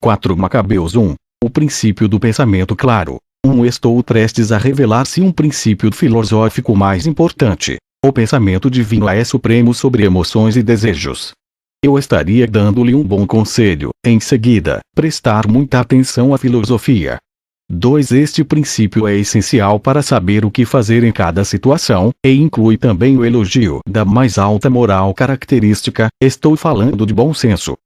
4 Macabeus 1. O princípio do pensamento claro. Estou prestes a revelar-se um princípio filosófico mais importante. O pensamento divino é supremo sobre emoções e desejos. Eu estaria dando-lhe um bom conselho, em seguida, prestar muita atenção à filosofia. 2. Este princípio é essencial para saber o que fazer em cada situação, e inclui também o elogio da mais alta moral característica, estou falando de bom senso.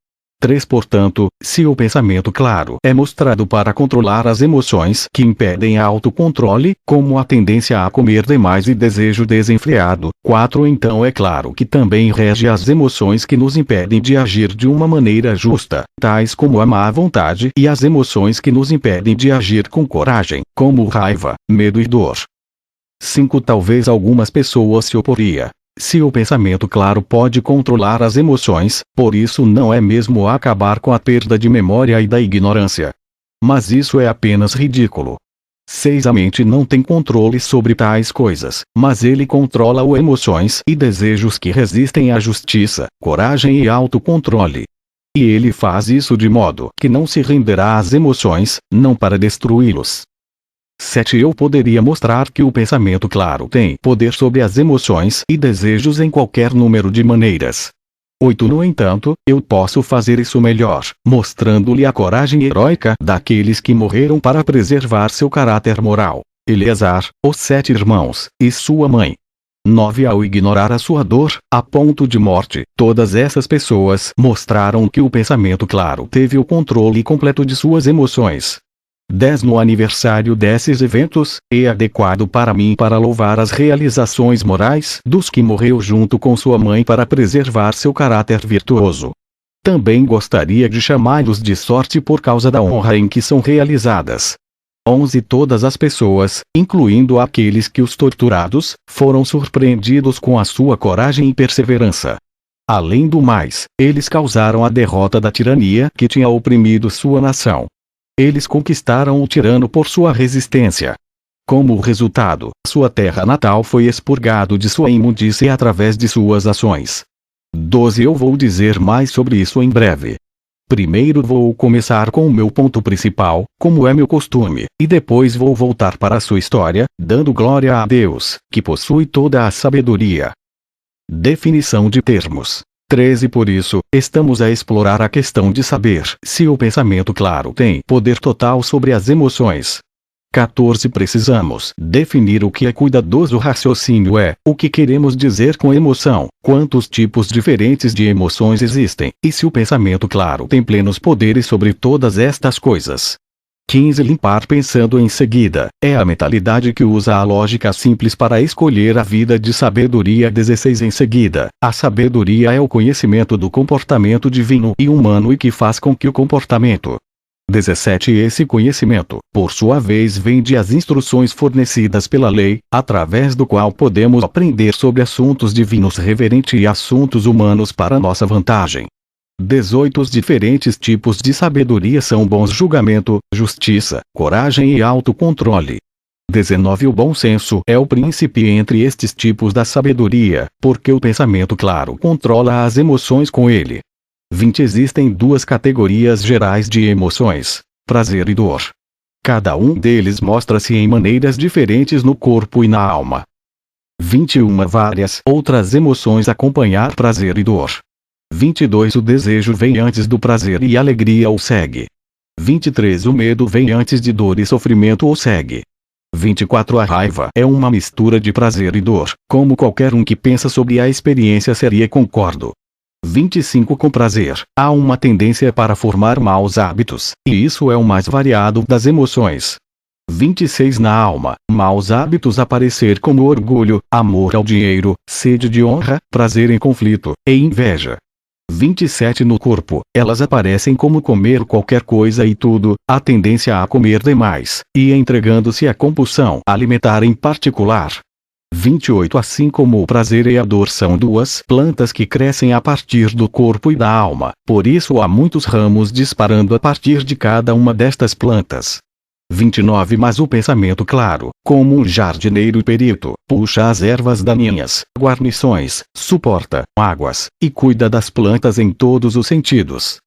3. Portanto, se o pensamento claro é mostrado para controlar as emoções que impedem a autocontrole, como a tendência a comer demais e desejo desenfreado. 4. Então é claro que também rege as emoções que nos impedem de agir de uma maneira justa, tais como a má vontade, e as emoções que nos impedem de agir com coragem, como raiva, medo e dor. 5. Talvez algumas pessoas se oporiam. Se o pensamento claro pode controlar as emoções, por isso não é mesmo acabar com a perda de memória e da ignorância. Mas isso é apenas ridículo. 6. A mente não tem controle sobre tais coisas, mas ele controla as emoções e desejos que resistem à justiça, coragem e autocontrole. E ele faz isso de modo que não se renderá às emoções, não para destruí-los. 7. Eu poderia mostrar que o pensamento claro tem poder sobre as emoções e desejos em qualquer número de maneiras. 8. No entanto, eu posso fazer isso melhor, mostrando-lhe a coragem heróica daqueles que morreram para preservar seu caráter moral. Eleazar, os 7 irmãos, e sua mãe. 9. Ao ignorar a sua dor, a ponto de morte, todas essas pessoas mostraram que o pensamento claro teve o controle completo de suas emoções. 10. No aniversário desses eventos, é adequado para mim para louvar as realizações morais dos que morreu junto com sua mãe para preservar seu caráter virtuoso. Também gostaria de chamá-los de sorte por causa da honra em que são realizadas. 11. Todas as pessoas, incluindo aqueles que os torturados, foram surpreendidos com a sua coragem e perseverança. Além do mais, eles causaram a derrota da tirania que tinha oprimido sua nação. Eles conquistaram o tirano por sua resistência. Como resultado, sua terra natal foi expurgado de sua imundície através de suas ações. 12. Eu vou dizer mais sobre isso em breve. Primeiro vou começar com o meu ponto principal, como é meu costume, e depois vou voltar para a sua história, dando glória a Deus, que possui toda a sabedoria. Definição de termos. 13. Por isso, estamos a explorar a questão de saber se o pensamento claro tem poder total sobre as emoções. 14. Precisamos definir o que é cuidadoso raciocínio o que queremos dizer com emoção, quantos tipos diferentes de emoções existem, e se o pensamento claro tem plenos poderes sobre todas estas coisas. 15. Limpar pensando em seguida, é a mentalidade que usa a lógica simples para escolher a vida de sabedoria. 16. Em seguida, a sabedoria é o conhecimento do comportamento divino e humano e que faz com que o comportamento. 17. Esse conhecimento, por sua vez, vem de as instruções fornecidas pela lei, através do qual podemos aprender sobre assuntos divinos reverente e assuntos humanos para nossa vantagem. 18. Os diferentes tipos de sabedoria são bom julgamento, justiça, coragem e autocontrole. 19. O bom senso é o príncipe entre estes tipos da sabedoria, porque o pensamento claro controla as emoções com ele. 20. Existem duas categorias gerais de emoções: prazer e dor. Cada um deles mostra-se em maneiras diferentes no corpo e na alma. 21. Várias outras emoções acompanhar prazer e dor. 22. O desejo vem antes do prazer e a alegria o segue. 23. O medo vem antes de dor e sofrimento o segue. 24. A raiva é uma mistura de prazer e dor, como qualquer um que pensa sobre a experiência seria concordo. 25. Com prazer, há uma tendência para formar maus hábitos, e isso é o mais variado das emoções. 26. Na alma, maus hábitos aparecer como orgulho, amor ao dinheiro, sede de honra, prazer em conflito, e inveja. 27. No corpo, elas aparecem como comer qualquer coisa e tudo, a tendência a comer demais, e entregando-se à compulsão alimentar em particular. 28. Assim como o prazer e a dor são duas plantas que crescem a partir do corpo e da alma, por isso há muitos ramos disparando a partir de cada uma destas plantas. 29. Mas o pensamento claro, como um jardineiro perito, puxa as ervas daninhas, guarnições, suporta águas, e cuida das plantas em todos os sentidos.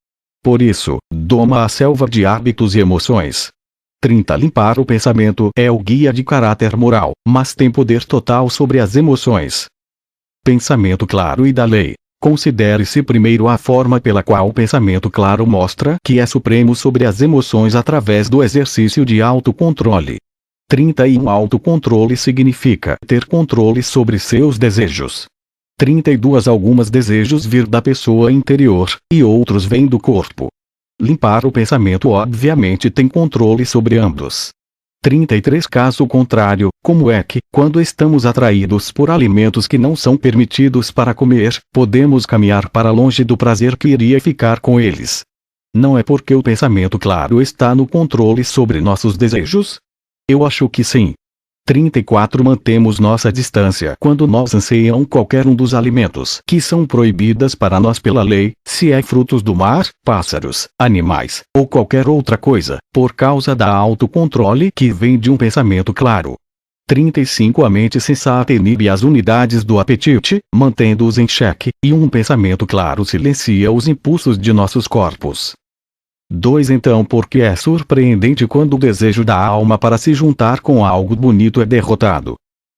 Por isso, doma a selva de hábitos e emoções. 30. Limpar o pensamento é o guia de caráter moral, mas tem poder total sobre as emoções. Pensamento claro e da lei. Considere-se primeiro a forma pela qual o pensamento claro mostra que é supremo sobre as emoções através do exercício de autocontrole. 31. Autocontrole significa ter controle sobre seus desejos. 32. Alguns desejos vir da pessoa interior, e outros vêm do corpo. Limpar o pensamento obviamente tem controle sobre ambos. 33. Caso contrário, como é que, quando estamos atraídos por alimentos que não são permitidos para comer, podemos caminhar para longe do prazer que iria ficar com eles? Não é porque o pensamento claro está no controle sobre nossos desejos? Eu acho que sim. 34. Mantemos nossa distância quando nós anseiam qualquer um dos alimentos que são proibidas para nós pela lei, se é frutos do mar, pássaros, animais, ou qualquer outra coisa, por causa da autocontrole que vem de um pensamento claro. 35. A mente sensata inibe as unidades do apetite, mantendo-os em xeque, e um pensamento claro silencia os impulsos de nossos corpos. 2. Então porque é surpreendente quando o desejo da alma para se juntar com algo bonito é derrotado.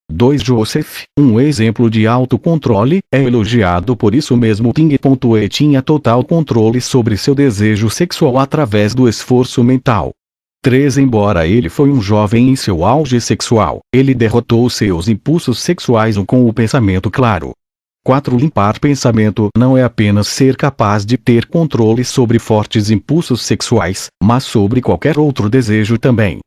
2. Joseph, um exemplo de autocontrole, é elogiado por isso mesmo. Ting.e tinha total controle sobre seu desejo sexual através do esforço mental. 3. Embora ele foi um jovem em seu auge sexual, ele derrotou seus impulsos sexuais com o pensamento claro. 4. Limpar pensamento não é apenas ser capaz de ter controle sobre fortes impulsos sexuais, mas sobre qualquer outro desejo também.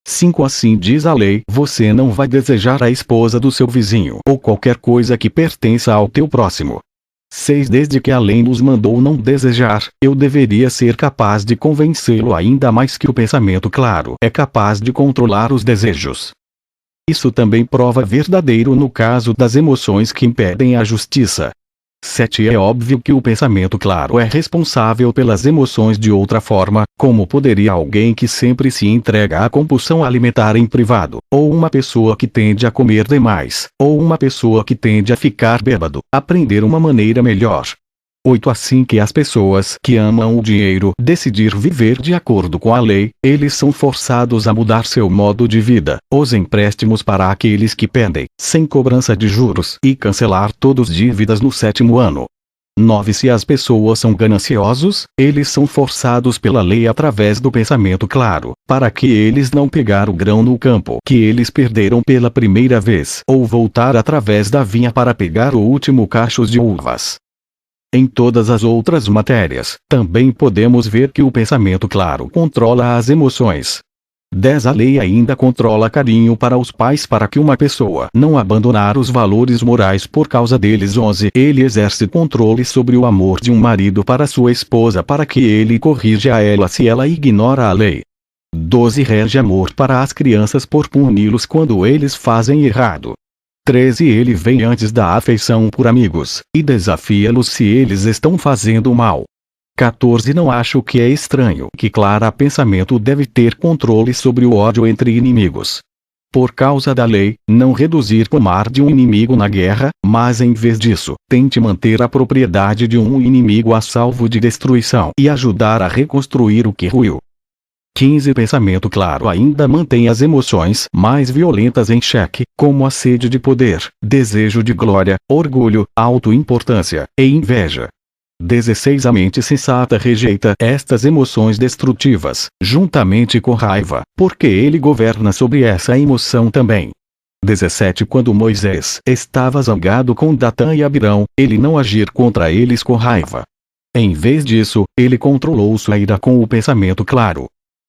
5. Assim diz a lei: você não vai desejar a esposa do seu vizinho ou qualquer coisa que pertença ao teu próximo. 6. Desde que a lei nos mandou não desejar, eu deveria ser capaz de convencê-lo ainda mais que o pensamento claro é capaz de controlar os desejos. Isso também prova verdadeiro no caso das emoções que impedem a justiça. 7. É óbvio que o pensamento claro é responsável pelas emoções de outra forma, como poderia alguém que sempre se entrega à compulsão alimentar em privado, ou uma pessoa que tende a comer demais, ou uma pessoa que tende a ficar bêbado, aprender uma maneira melhor. 8. Assim que as pessoas que amam o dinheiro decidir viver de acordo com a lei, eles são forçados a mudar seu modo de vida, os empréstimos para aqueles que pedem, sem cobrança de juros, e cancelar todas as dívidas no 7º ano. 9. Se as pessoas são gananciosos, eles são forçados pela lei através do pensamento claro, para que eles não pegar o grão no campo que eles perderam pela primeira vez, ou voltar através da vinha para pegar o último cacho de uvas. Em todas as outras matérias, também podemos ver que o pensamento claro controla as emoções. 10. A lei ainda controla carinho para os pais para que uma pessoa não abandonar os valores morais por causa deles. 11. Ele exerce controle sobre o amor de um marido para sua esposa para que ele corrija a ela se ela ignora a lei. 12. Rege amor para as crianças por puni-los quando eles fazem errado. 13. Ele vem antes da afeição por amigos, e desafia-los se eles estão fazendo mal. 14. Não acho que é estranho que Clara pensamento deve ter controle sobre o ódio entre inimigos. Por causa da lei, não reduzir o mar de um inimigo na guerra, mas em vez disso, tente manter a propriedade de um inimigo a salvo de destruição e ajudar a reconstruir o que ruiu. 15. Pensamento claro ainda mantém as emoções mais violentas em xeque, como a sede de poder, desejo de glória, orgulho, autoimportância e inveja. 16. A mente sensata rejeita estas emoções destrutivas, juntamente com raiva, porque ele governa sobre essa emoção também. 17. Quando Moisés estava zangado com Datã e Abirão, ele não agir contra eles com raiva. Em vez disso, ele controlou sua ira com o pensamento claro.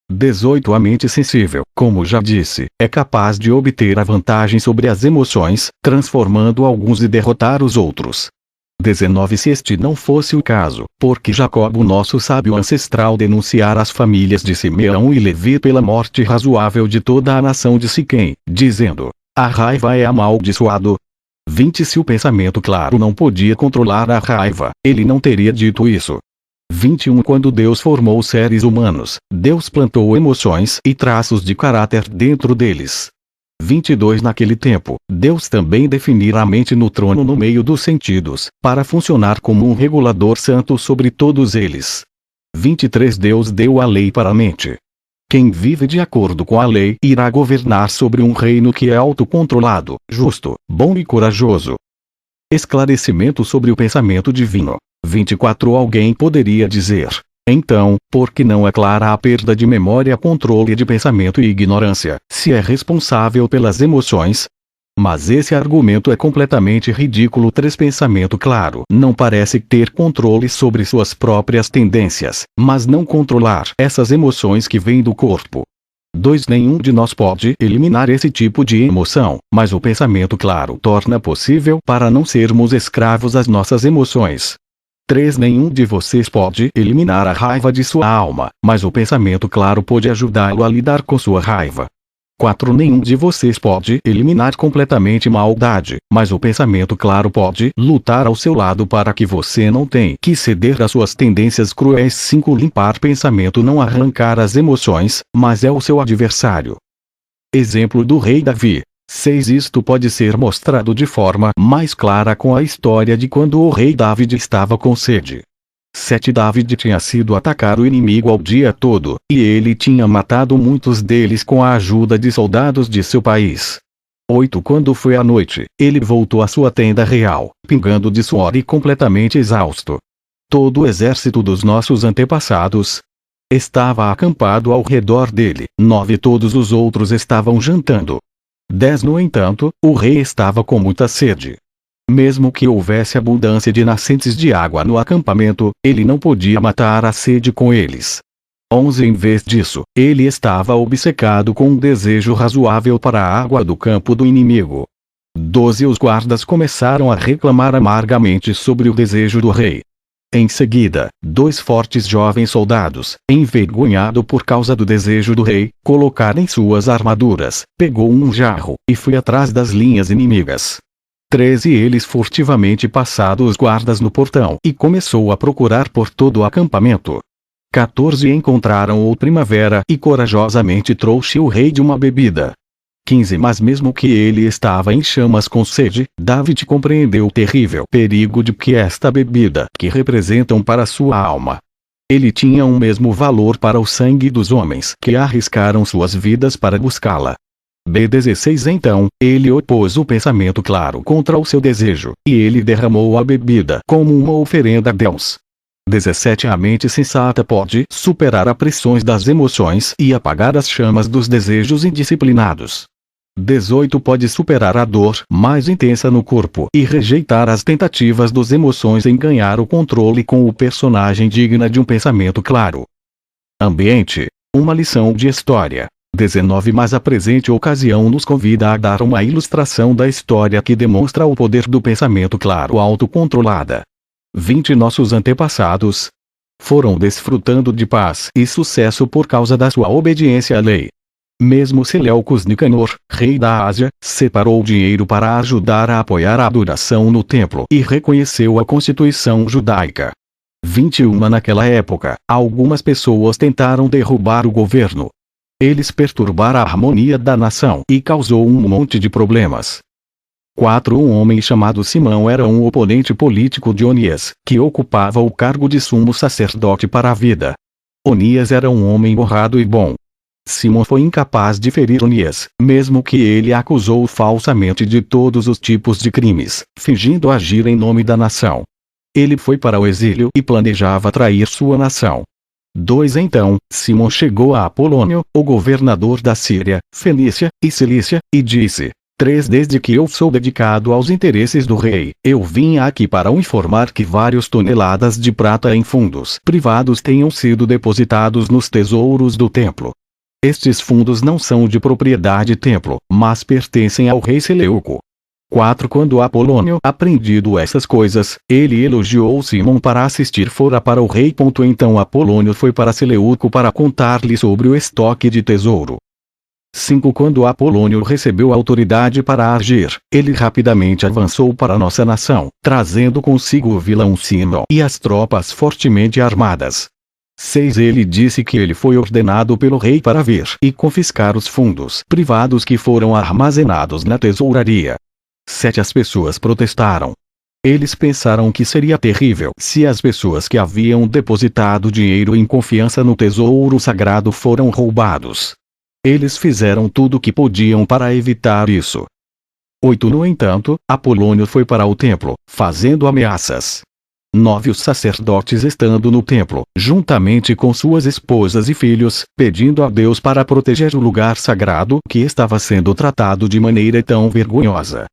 18. A mente sensível, como já disse, é capaz de obter a vantagem sobre as emoções, transformando alguns e derrotar os outros. 19. Se este não fosse o caso, porque Jacob, o nosso sábio ancestral, denunciara as famílias de Simeão e Levi pela morte razoável de toda a nação de Siquém, dizendo: a raiva é amaldiçoado. 20. Se o pensamento claro não podia controlar a raiva, ele não teria dito isso. 21. Quando Deus formou os seres humanos, Deus plantou emoções e traços de caráter dentro deles. 22. Naquele tempo, Deus também definira a mente no trono no meio dos sentidos, para funcionar como um regulador santo sobre todos eles. 23 Deus deu a lei para a mente. Quem vive de acordo com a lei irá governar sobre um reino que é autocontrolado, justo, bom e corajoso. Esclarecimento sobre o pensamento divino. 24 Alguém poderia dizer: então, por que não é clara a perda de memória, controle de pensamento e ignorância, se é responsável pelas emoções? Mas esse argumento é completamente ridículo. 3 Pensamento claro não parece ter controle sobre suas próprias tendências, mas não controlar essas emoções que vêm do corpo. 2 Nenhum de nós pode eliminar esse tipo de emoção, mas o pensamento claro torna possível para não sermos escravos às nossas emoções. 3 Nenhum de vocês pode eliminar a raiva de sua alma, mas o pensamento claro pode ajudá-lo a lidar com sua raiva. 4 Nenhum de vocês pode eliminar completamente maldade, mas o pensamento claro pode lutar ao seu lado para que você não tenha que ceder às suas tendências cruéis. 5 Limpar pensamento não arrancar as emoções, mas é o seu adversário. Exemplo do rei Davi. 6 Isto pode ser mostrado de forma mais clara com a história de quando o rei David estava com sede. 7 David tinha sido atacar o inimigo ao dia todo, e ele tinha matado muitos deles com a ajuda de soldados de seu país. 8 Quando foi à noite, ele voltou à sua tenda real, pingando de suor e completamente exausto. Todo o exército dos nossos antepassados estava acampado ao redor dele. 9 Todos os outros estavam jantando. 10 No entanto, o rei estava com muita sede. Mesmo que houvesse abundância de nascentes de água no acampamento, ele não podia matar a sede com eles. 11 Em vez disso, ele estava obcecado com um desejo razoável para a água do campo do inimigo. 12 Os guardas começaram a reclamar amargamente sobre o desejo do rei. Em seguida, 2 fortes jovens soldados, envergonhado por causa do desejo do rei, colocaram suas armaduras, pegou um jarro, e foi atrás das linhas inimigas. 13 Eles furtivamente passaram os guardas no portão e começou a procurar por todo o acampamento. 14 Encontraram o primavera e corajosamente trouxe o rei de uma bebida. 15 Mas mesmo que ele estava em chamas com sede, David compreendeu o terrível perigo de que esta bebida que representam para sua alma. Ele tinha o mesmo valor para o sangue dos homens que arriscaram suas vidas para buscá-la. B16 Então, ele opôs o pensamento claro contra o seu desejo, e ele derramou a bebida como uma oferenda a Deus. 17 A mente sensata pode superar as pressões das emoções e apagar as chamas dos desejos indisciplinados. 18 Pode superar a dor mais intensa no corpo e rejeitar as tentativas das emoções em ganhar o controle com o personagem digna de um pensamento claro. Ambiente. Uma lição de história. 19 Mas a presente ocasião nos convida a dar uma ilustração da história que demonstra o poder do pensamento claro autocontrolada. 20 Nossos antepassados foram desfrutando de paz e sucesso por causa da sua obediência à lei. Mesmo Seleucus Nicanor, rei da Ásia, separou dinheiro para ajudar a apoiar a adoração no templo e reconheceu a constituição judaica. 21 Naquela época, algumas pessoas tentaram derrubar o governo. Eles perturbaram a harmonia da nação e causou um monte de problemas. 4 Um homem chamado Simão era um oponente político de Onias, que ocupava o cargo de sumo sacerdote para a vida. Onias era um homem honrado e bom. Simão foi incapaz de ferir Onias, mesmo que ele acusou falsamente de todos os tipos de crimes, fingindo agir em nome da nação. Ele foi para o exílio e planejava trair sua nação. 2 Então, Simão chegou a Apolônio, o governador da Síria, Fenícia e Cilícia, e disse: 3 Desde que eu sou dedicado aos interesses do rei, eu vim aqui para o informar que várias toneladas de prata em fundos privados tenham sido depositados nos tesouros do templo. Estes fundos não são de propriedade do templo, mas pertencem ao rei Seleuco. 4 Quando Apolônio aprendido essas coisas, ele elogiou Simão para assistir fora para o rei. Então Apolônio foi para Seleuco para contar-lhe sobre o estoque de tesouro. 5 Quando Apolônio recebeu autoridade para agir, ele rapidamente avançou para nossa nação, trazendo consigo o vilão Simão e as tropas fortemente armadas. 6 Ele disse que ele foi ordenado pelo rei para vir e confiscar os fundos privados que foram armazenados na tesouraria. 7 As pessoas protestaram. Eles pensaram que seria terrível se as pessoas que haviam depositado dinheiro em confiança no tesouro sagrado foram roubados. Eles fizeram tudo o que podiam para evitar isso. 8. No entanto, Apolônio foi para o templo, fazendo ameaças. 9. Os sacerdotes estando no templo, juntamente com suas esposas e filhos, pedindo a Deus para proteger o lugar sagrado que estava sendo tratado de maneira tão vergonhosa.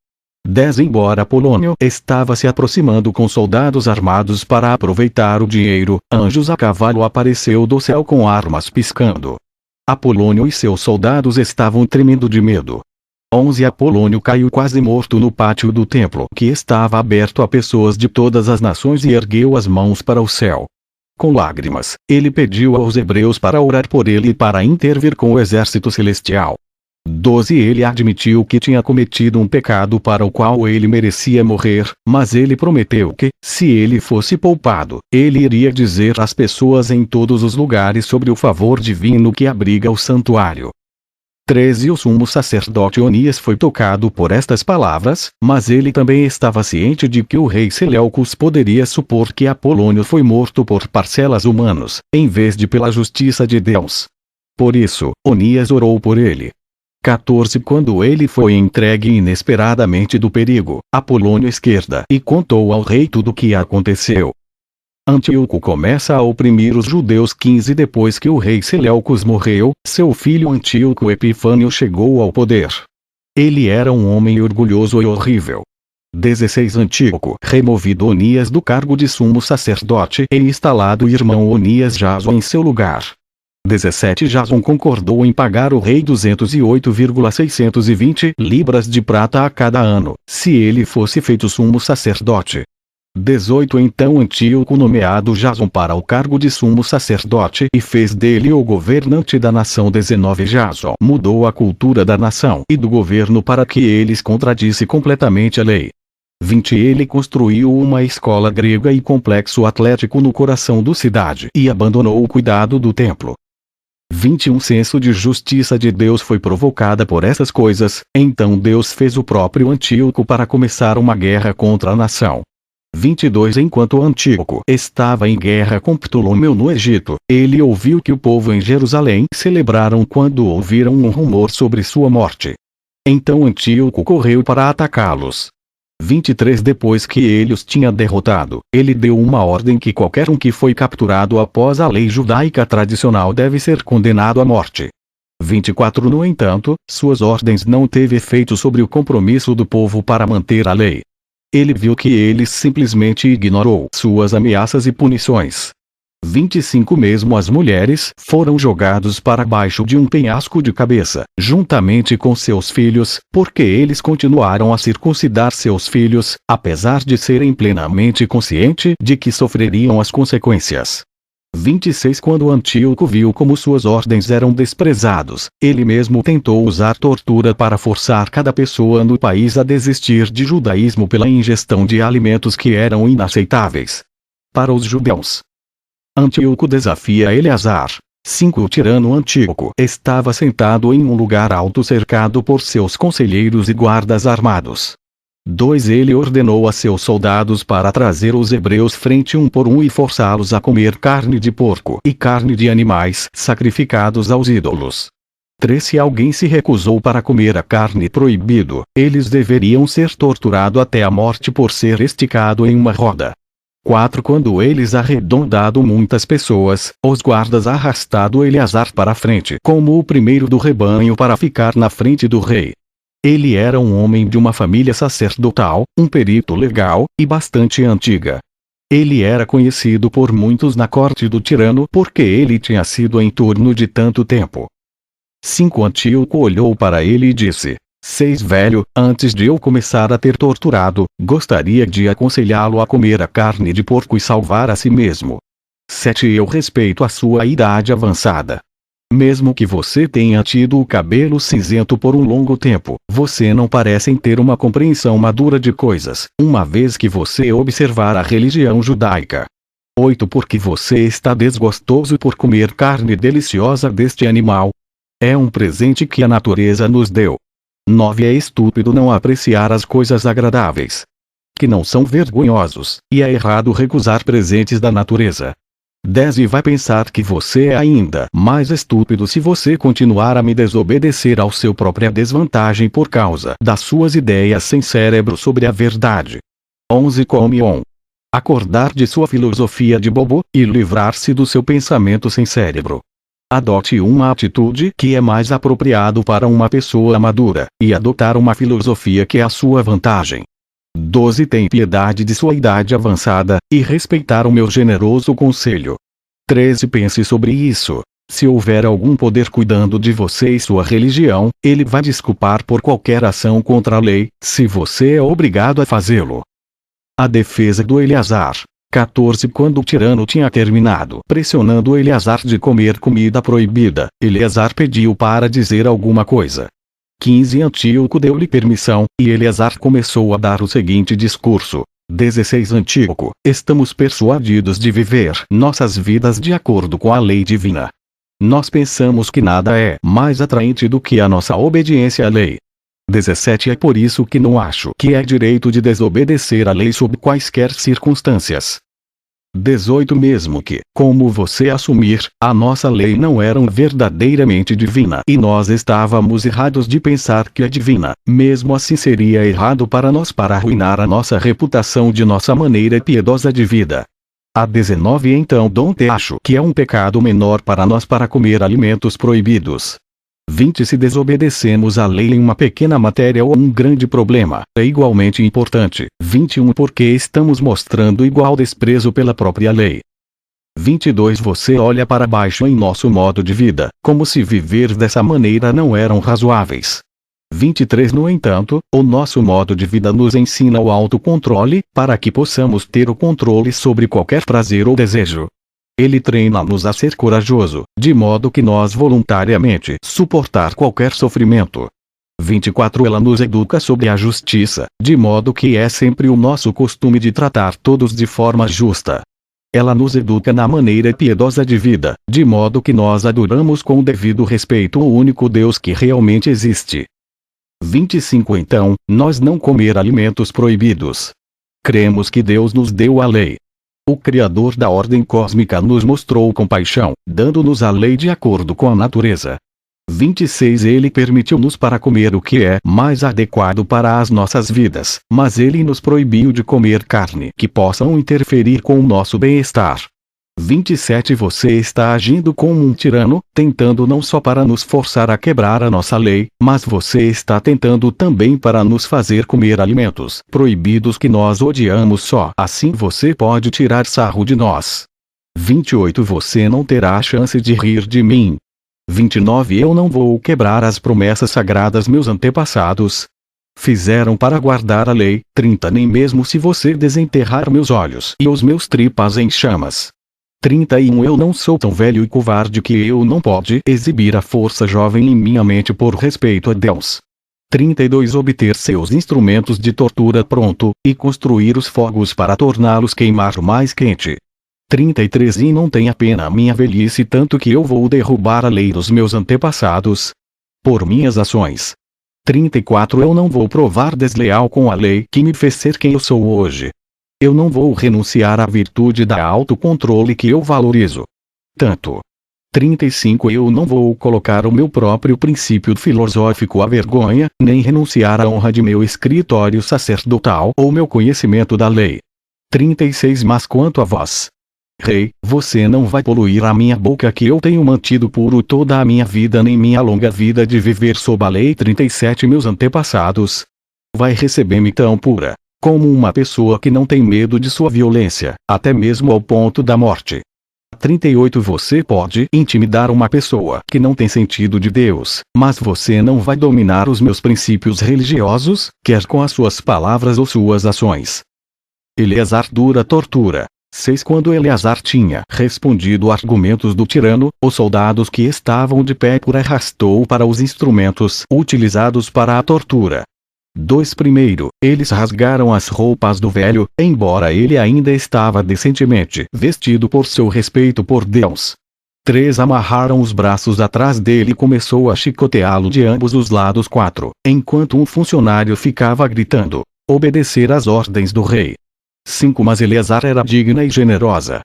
10. Embora Apolônio estava se aproximando com soldados armados para aproveitar o dinheiro, anjos a cavalo apareceu do céu com armas piscando. Apolônio e seus soldados estavam tremendo de medo. 11. Apolônio caiu quase morto no pátio do templo que estava aberto a pessoas de todas as nações e ergueu as mãos para o céu. Com lágrimas, ele pediu aos hebreus para orar por ele e para intervir com o exército celestial. 12. Ele admitiu que tinha cometido um pecado para o qual ele merecia morrer, mas ele prometeu que, se ele fosse poupado, ele iria dizer às pessoas em todos os lugares sobre o favor divino que abriga o santuário. 13. O sumo sacerdote Onias foi tocado por estas palavras, mas ele também estava ciente de que o rei Seleucus poderia supor que Apolônio foi morto por parcelas humanos, em vez de pela justiça de Deus. Por isso, Onias orou por ele. 14. Quando ele foi entregue inesperadamente do perigo, Apolônio esquerda e contou ao rei tudo o que aconteceu. Antíoco começa a oprimir os judeus. 15. Depois que o rei Seleucus morreu, seu filho Antíoco Epifânio chegou ao poder. Ele era um homem orgulhoso e horrível. 16. Antíoco removido Onias do cargo de sumo sacerdote e instalado o irmão Onias Jason em seu lugar. 17. Jason concordou em pagar o rei 208,620 libras de prata a cada ano, se ele fosse feito sumo sacerdote. 18. Então Antíoco nomeado Jason para o cargo de sumo sacerdote e fez dele o governante da nação. 19. Jason mudou a cultura da nação e do governo para que eles contradisse completamente a lei. 20. Ele construiu uma escola grega e complexo atlético no coração da cidade e abandonou o cuidado do templo. 21. Senso de justiça de Deus foi provocada por essas coisas, então Deus fez o próprio Antíoco para começar uma guerra contra a nação. 22. Enquanto Antíoco estava em guerra com Ptolomeu no Egito, ele ouviu que o povo em Jerusalém celebraram quando ouviram um rumor sobre sua morte. Então Antíoco correu para atacá-los. 23. Depois que ele os tinha derrotado, ele deu uma ordem que qualquer um que foi capturado após a lei judaica tradicional deve ser condenado à morte. 24. No entanto, suas ordens não teve efeito sobre o compromisso do povo para manter a lei. Ele viu que ele simplesmente ignorou suas ameaças e punições. 25. Mesmo as mulheres foram jogados para baixo de um penhasco de cabeça, juntamente com seus filhos, porque eles continuaram a circuncidar seus filhos, apesar de serem plenamente conscientes de que sofreriam as consequências. 26. Quando Antíoco viu como suas ordens eram desprezados, ele mesmo tentou usar tortura para forçar cada pessoa no país a desistir de judaísmo pela ingestão de alimentos que eram inaceitáveis para os judeus. Antíoco desafia Eleazar. 5. O tirano Antíoco estava sentado em um lugar alto cercado por seus conselheiros e guardas armados. 2. Ele ordenou a seus soldados para trazer os hebreus frente um por um e forçá-los a comer carne de porco e carne de animais sacrificados aos ídolos. 3. Se alguém se recusou para comer a carne proibido, eles deveriam ser torturados até a morte por ser esticado em uma roda. 4. Quando eles arredondado muitas pessoas, os guardas arrastado Eleazar para a frente como o primeiro do rebanho para ficar na frente do rei. Ele era um homem de uma família sacerdotal, um perito legal, e bastante antiga. Ele era conhecido por muitos na corte do tirano porque ele tinha sido em torno de tanto tempo. 5. Antíoco olhou para ele e disse: 6. Velho, antes de eu começar a ter torturado, gostaria de aconselhá-lo a comer a carne de porco e salvar a si mesmo. 7. Eu respeito a sua idade avançada. Mesmo que você tenha tido o cabelo cinzento por um longo tempo, você não parece ter uma compreensão madura de coisas, uma vez que você observar a religião judaica. 8. Porque você está desgostoso por comer carne deliciosa deste animal. É um presente que a natureza nos deu. 9. É estúpido não apreciar as coisas agradáveis. que não são vergonhosos, e é errado recusar presentes da natureza. 10 E vai pensar que você é ainda mais estúpido se você continuar a me desobedecer ao seu própria desvantagem por causa das suas ideias sem cérebro sobre a verdade. 11 Come on. Acordar de sua filosofia de bobo, e livrar-se do seu pensamento sem cérebro. Adote uma atitude que é mais apropriado para uma pessoa madura, e adotar uma filosofia que é a sua vantagem. 12 Tem piedade de sua idade avançada, e respeitar o meu generoso conselho. 13 Pense sobre isso. Se houver algum poder cuidando de você e sua religião, ele vai desculpar por qualquer ação contra a lei, se você é obrigado a fazê-lo. A defesa do Eleazar. 14 Quando o tirano tinha terminado pressionando Eleazar de comer comida proibida, Eleazar pediu para dizer alguma coisa. 15 Antíoco deu-lhe permissão, e Eleazar começou a dar o seguinte discurso. 16 Antíoco, estamos persuadidos de viver nossas vidas de acordo com a lei divina. Nós pensamos que nada é mais atraente do que a nossa obediência à lei. 17 É por isso que não acho que é direito de desobedecer à lei sob quaisquer circunstâncias. 18 Mesmo que, como você assumir, a nossa lei não era verdadeiramente divina e nós estávamos errados de pensar que é divina, mesmo assim seria errado para nós para arruinar a nossa reputação de nossa maneira piedosa de vida. A 19 Então don't acho que é um pecado menor para nós para comer alimentos proibidos. 20 Se desobedecemos à lei em uma pequena matéria ou um grande problema, é igualmente importante. 21 Porque estamos mostrando igual desprezo pela própria lei. 22 Você olha para baixo em nosso modo de vida, como se viver dessa maneira não eram razoáveis. 23 No entanto, o nosso modo de vida nos ensina o autocontrole, para que possamos ter o controle sobre qualquer prazer ou desejo. Ele treina-nos a ser corajoso, de modo que nós voluntariamente suportar qualquer sofrimento. 24 Ela nos educa sobre a justiça, de modo que é sempre o nosso costume de tratar todos de forma justa. Ela nos educa na maneira piedosa de vida, de modo que nós adoramos com o devido respeito o único Deus que realmente existe. 25 Então, nós não comer alimentos proibidos. Cremos que Deus nos deu a lei. O Criador da ordem cósmica nos mostrou compaixão, dando-nos a lei de acordo com a natureza. 26 Ele permitiu-nos para comer o que é mais adequado para as nossas vidas, mas Ele nos proibiu de comer carne que possam interferir com o nosso bem-estar. 27 Você está agindo como um tirano, tentando não só para nos forçar a quebrar a nossa lei, mas você está tentando também para nos fazer comer alimentos proibidos que nós odiamos só assim você pode tirar sarro de nós. 28 Você não terá a chance de rir de mim. 29 Eu não vou quebrar as promessas sagradas meus antepassados fizeram para guardar a lei. 30 Nem mesmo se você desenterrar meus olhos e os meus tripas em chamas. 31 Eu não sou tão velho e covarde que eu não pode exibir a força jovem em minha mente por respeito a Deus. 32 Obter seus instrumentos de tortura pronto, e construir os fogos para torná-los queimar mais quente. 33 E não tenha pena a minha velhice tanto que eu vou derrubar a lei dos meus antepassados por minhas ações. 34 Eu não vou provar desleal com a lei que me fez ser quem eu sou hoje. Eu não vou renunciar à virtude da autocontrole que eu valorizo tanto. 35 Eu não vou colocar o meu próprio princípio filosófico à vergonha, nem renunciar à honra de meu escritório sacerdotal ou meu conhecimento da lei. 36 Mas quanto a vós, rei, você não vai poluir a minha boca que eu tenho mantido puro toda a minha vida nem minha longa vida de viver sob a lei. 37 Meus antepassados vai receber-me tão pura como uma pessoa que não tem medo de sua violência, até mesmo ao ponto da morte. 38 Você pode intimidar uma pessoa que não tem sentido de Deus, mas você não vai dominar os meus princípios religiosos, quer com as suas palavras ou suas ações. Eleazar dura tortura. 6 Quando Eleazar tinha respondido argumentos do tirano, os soldados que estavam de pé por arrastou para os instrumentos utilizados para a tortura. 2 Primeiro, eles rasgaram as roupas do velho, embora ele ainda estava decentemente vestido por seu respeito por Deus. 3 Amarraram os braços atrás dele e começou a chicoteá-lo de ambos os lados. 4 Enquanto um funcionário ficava gritando, Obedecer às ordens do rei. 5. Mas Eleazar era digna e generosa.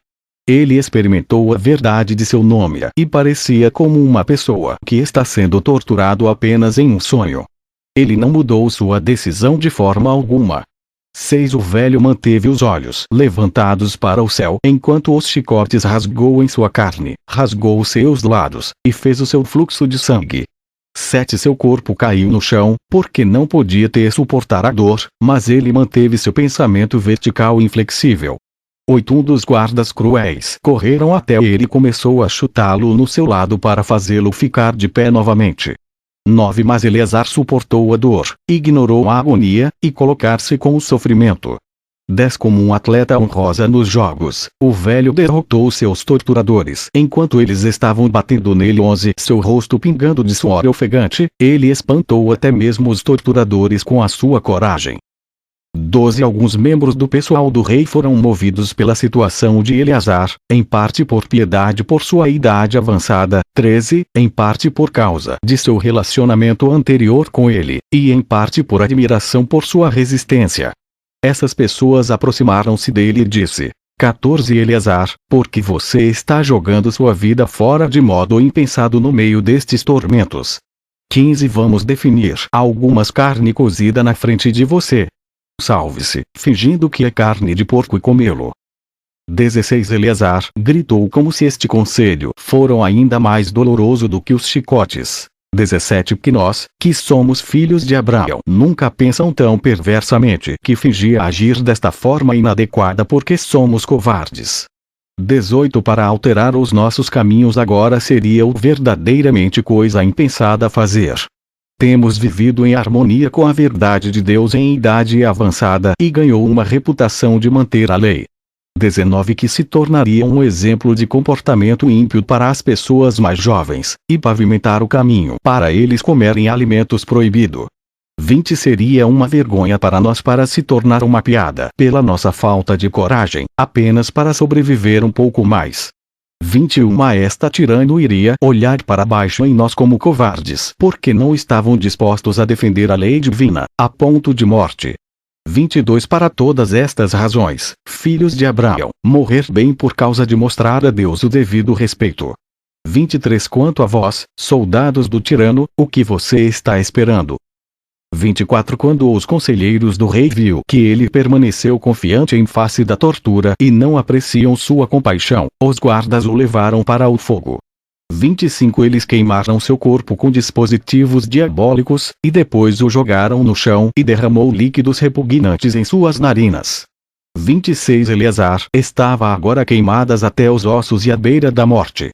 Ele experimentou a verdade de seu nome e parecia como uma pessoa que está sendo torturado apenas em um sonho. Ele não mudou sua decisão de forma alguma. 6. O velho manteve os olhos levantados para o céu enquanto os chicotes rasgou em sua carne, rasgou seus lados, e fez o seu fluxo de sangue. 7. Seu corpo caiu no chão, porque não podia suportar a dor, mas ele manteve seu pensamento vertical e inflexível. 8. Um dos guardas cruéis correram até ele e começou a chutá-lo no seu lado para fazê-lo ficar de pé novamente. 9. Mas Eleazar suportou a dor, ignorou a agonia, e colocar-se com o sofrimento. 10. Como um atleta honrosa nos jogos, o velho derrotou seus torturadores enquanto eles estavam batendo nele. 11. Seu rosto pingando de suor ofegante, ele espantou até mesmo os torturadores com a sua coragem. 12. Alguns membros do pessoal do rei foram movidos pela situação de Eleazar, em parte por piedade por sua idade avançada. 13. Em parte por causa de seu relacionamento anterior com ele, e em parte por admiração por sua resistência. Essas pessoas aproximaram-se dele e disse: 14. Eleazar, por que você está jogando sua vida fora de modo impensado no meio destes tormentos? 15. Vamos definir algumas carne cozida na frente de você. Salve-se, fingindo que é carne de porco e comê-lo. 16. Eleazar gritou como se este conselho fosse ainda mais doloroso do que os chicotes. 17. Que nós, que somos filhos de Abraão, nunca pensam tão perversamente que fingir agir desta forma inadequada porque somos covardes. 18. Para alterar os nossos caminhos agora seria o verdadeiramente coisa impensada a fazer. Temos vivido em harmonia com a verdade de Deus em idade avançada e ganhou uma reputação de manter a lei. 19. Que se tornaria um exemplo de comportamento ímpio para as pessoas mais jovens, e pavimentar o caminho para eles comerem alimentos proibidos. 20. Seria uma vergonha para nós para se tornar uma piada pela nossa falta de coragem, apenas para sobreviver um pouco mais. 21. Esta tirano iria olhar para baixo em nós como covardes porque não estavam dispostos a defender a lei divina, a ponto de morte. 22. Para todas estas razões, filhos de Abraão, morrer bem por causa de mostrar a Deus o devido respeito. 23. Quanto a vós, soldados do tirano, o que você está esperando? 24. Quando os conselheiros do rei viu que ele permaneceu confiante em face da tortura e não apreciam sua compaixão, os guardas o levaram para o fogo. 25. Eles queimaram seu corpo com dispositivos diabólicos, e depois o jogaram no chão e derramou líquidos repugnantes em suas narinas. 26. Eleazar estava agora queimadas até os ossos e à beira da morte.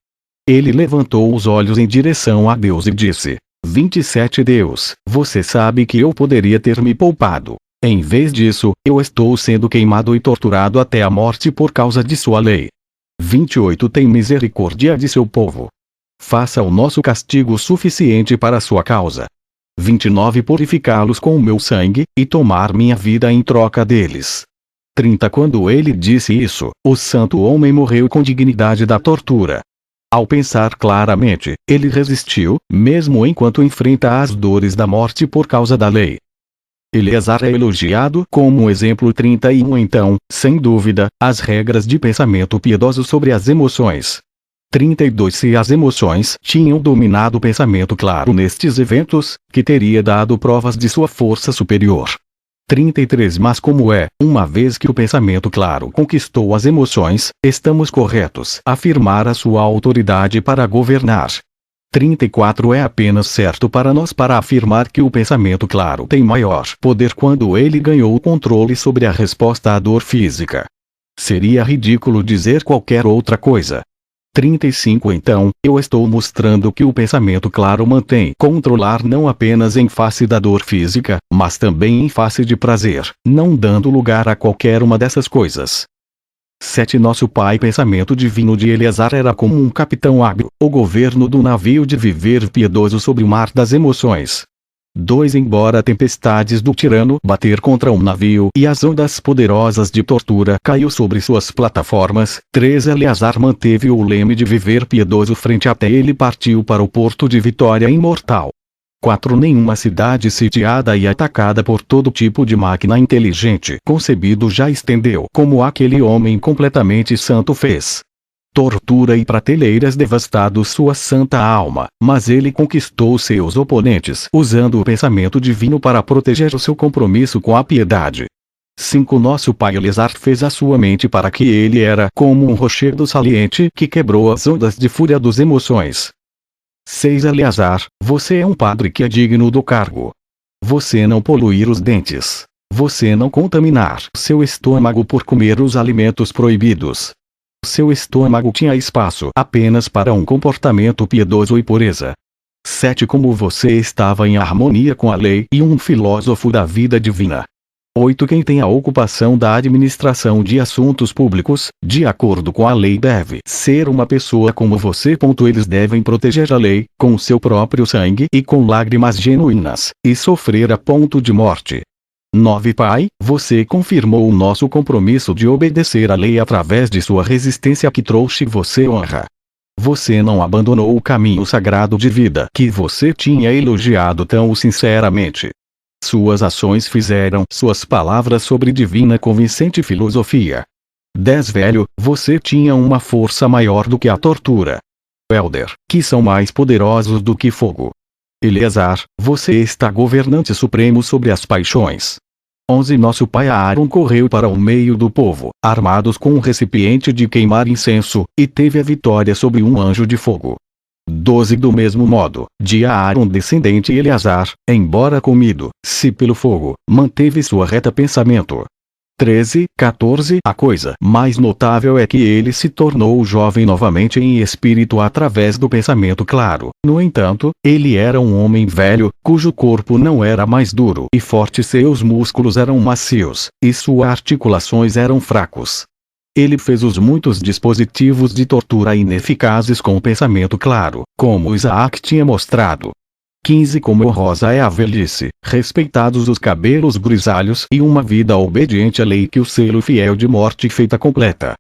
Ele levantou os olhos em direção a Deus e disse: 27. Deus, você sabe que eu poderia ter me poupado. Em vez disso, eu estou sendo queimado e torturado até a morte por causa de sua lei. 28. Tem misericórdia de seu povo. Faça o nosso castigo suficiente para sua causa. 29. Purificá-los com o meu sangue, e tomar minha vida em troca deles. 30. Quando ele disse isso, o santo homem morreu com dignidade da tortura. Ao pensar claramente, ele resistiu, mesmo enquanto enfrenta as dores da morte por causa da lei. Eleazar é elogiado como um exemplo. 31. Então, sem dúvida, as regras de pensamento piedoso sobre as emoções. 32. Se as emoções tinham dominado o pensamento claro nestes eventos, que teria dado provas de sua força superior. 33. Mas como é, uma vez que o pensamento claro conquistou as emoções, estamos corretos a afirmar a sua autoridade para governar. 34. É apenas certo para nós para afirmar que o pensamento claro tem maior poder quando ele ganhou o controle sobre a resposta à dor física. Seria ridículo dizer qualquer outra coisa. 35. Então, eu estou mostrando que o pensamento claro mantém controlar não apenas em face da dor física, mas também em face de prazer, não dando lugar a qualquer uma dessas coisas. 7. Nosso pai pensamento divino de Eleazar era como um capitão hábil, o governo do navio de viver piedoso sobre o mar das emoções. 2. Embora tempestades do tirano bater contra um navio e as ondas poderosas de tortura caiu sobre suas plataformas, 3. Eleazar manteve o leme de viver piedoso frente até ele partiu para o porto de vitória imortal. 4. Nenhuma cidade sitiada e atacada por todo tipo de máquina inteligente concebido já estendeu como aquele homem completamente santo fez. Tortura e prateleiras devastado sua santa alma, mas ele conquistou seus oponentes usando o pensamento divino para proteger o seu compromisso com a piedade. 5. Nosso pai Eleazar fez a sua mente para que ele era como um rochedo saliente que quebrou as ondas de fúria dos emoções. 6. Eleazar, você é um padre que é digno do cargo. Você não poluir os dentes. Você não contaminar seu estômago por comer os alimentos proibidos. Seu estômago tinha espaço apenas para um comportamento piedoso e pureza. 7. Como você estava em harmonia com a lei e um filósofo da vida divina. 8. Quem tem a ocupação da administração de assuntos públicos, de acordo com a lei deve ser uma pessoa como você. Eles devem proteger a lei, com seu próprio sangue e com lágrimas genuínas, e sofrer a ponto de morte. 9. Pai, você confirmou o nosso compromisso de obedecer à lei através de sua resistência que trouxe você honra. Você não abandonou o caminho sagrado de vida que você tinha elogiado tão sinceramente. Suas ações fizeram suas palavras sobre divina convincente filosofia. 10. Velho, você tinha uma força maior do que a tortura. Elder, que são mais poderosos do que fogo. Eleazar, você está governante supremo sobre as paixões. 11. Nosso pai Aaron correu para o meio do povo, armados com um recipiente de queimar incenso, e teve a vitória sobre um anjo de fogo. 12. Do mesmo modo, de Aaron descendente Eleazar, embora comido, se pelo fogo, manteve sua reta pensamento. 13, 14. A coisa mais notável é que ele se tornou jovem novamente em espírito através do pensamento claro. No entanto, ele era um homem velho, cujo corpo não era mais duro e forte, seus músculos eram macios, e suas articulações eram fracos. Ele fez os muitos dispositivos de tortura ineficazes com o pensamento claro, como Isaac tinha mostrado. 15. Como honrosa é a velhice, respeitados os cabelos grisalhos e uma vida obediente à lei que o selo fiel de morte feita completa.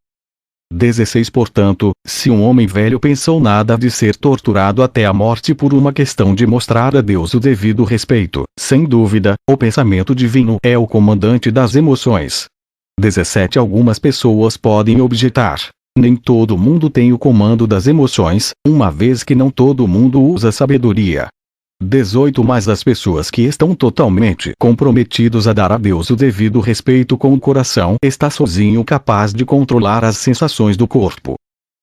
16. Portanto, se um homem velho pensou nada de ser torturado até a morte por uma questão de mostrar a Deus o devido respeito, sem dúvida, o pensamento divino é o comandante das emoções. 17. Algumas pessoas podem objetar. Nem todo mundo tem o comando das emoções, uma vez que não todo mundo usa sabedoria. 18. Mas as pessoas que estão totalmente comprometidos a dar a Deus o devido respeito com o coração está sozinho capaz de controlar as sensações do corpo.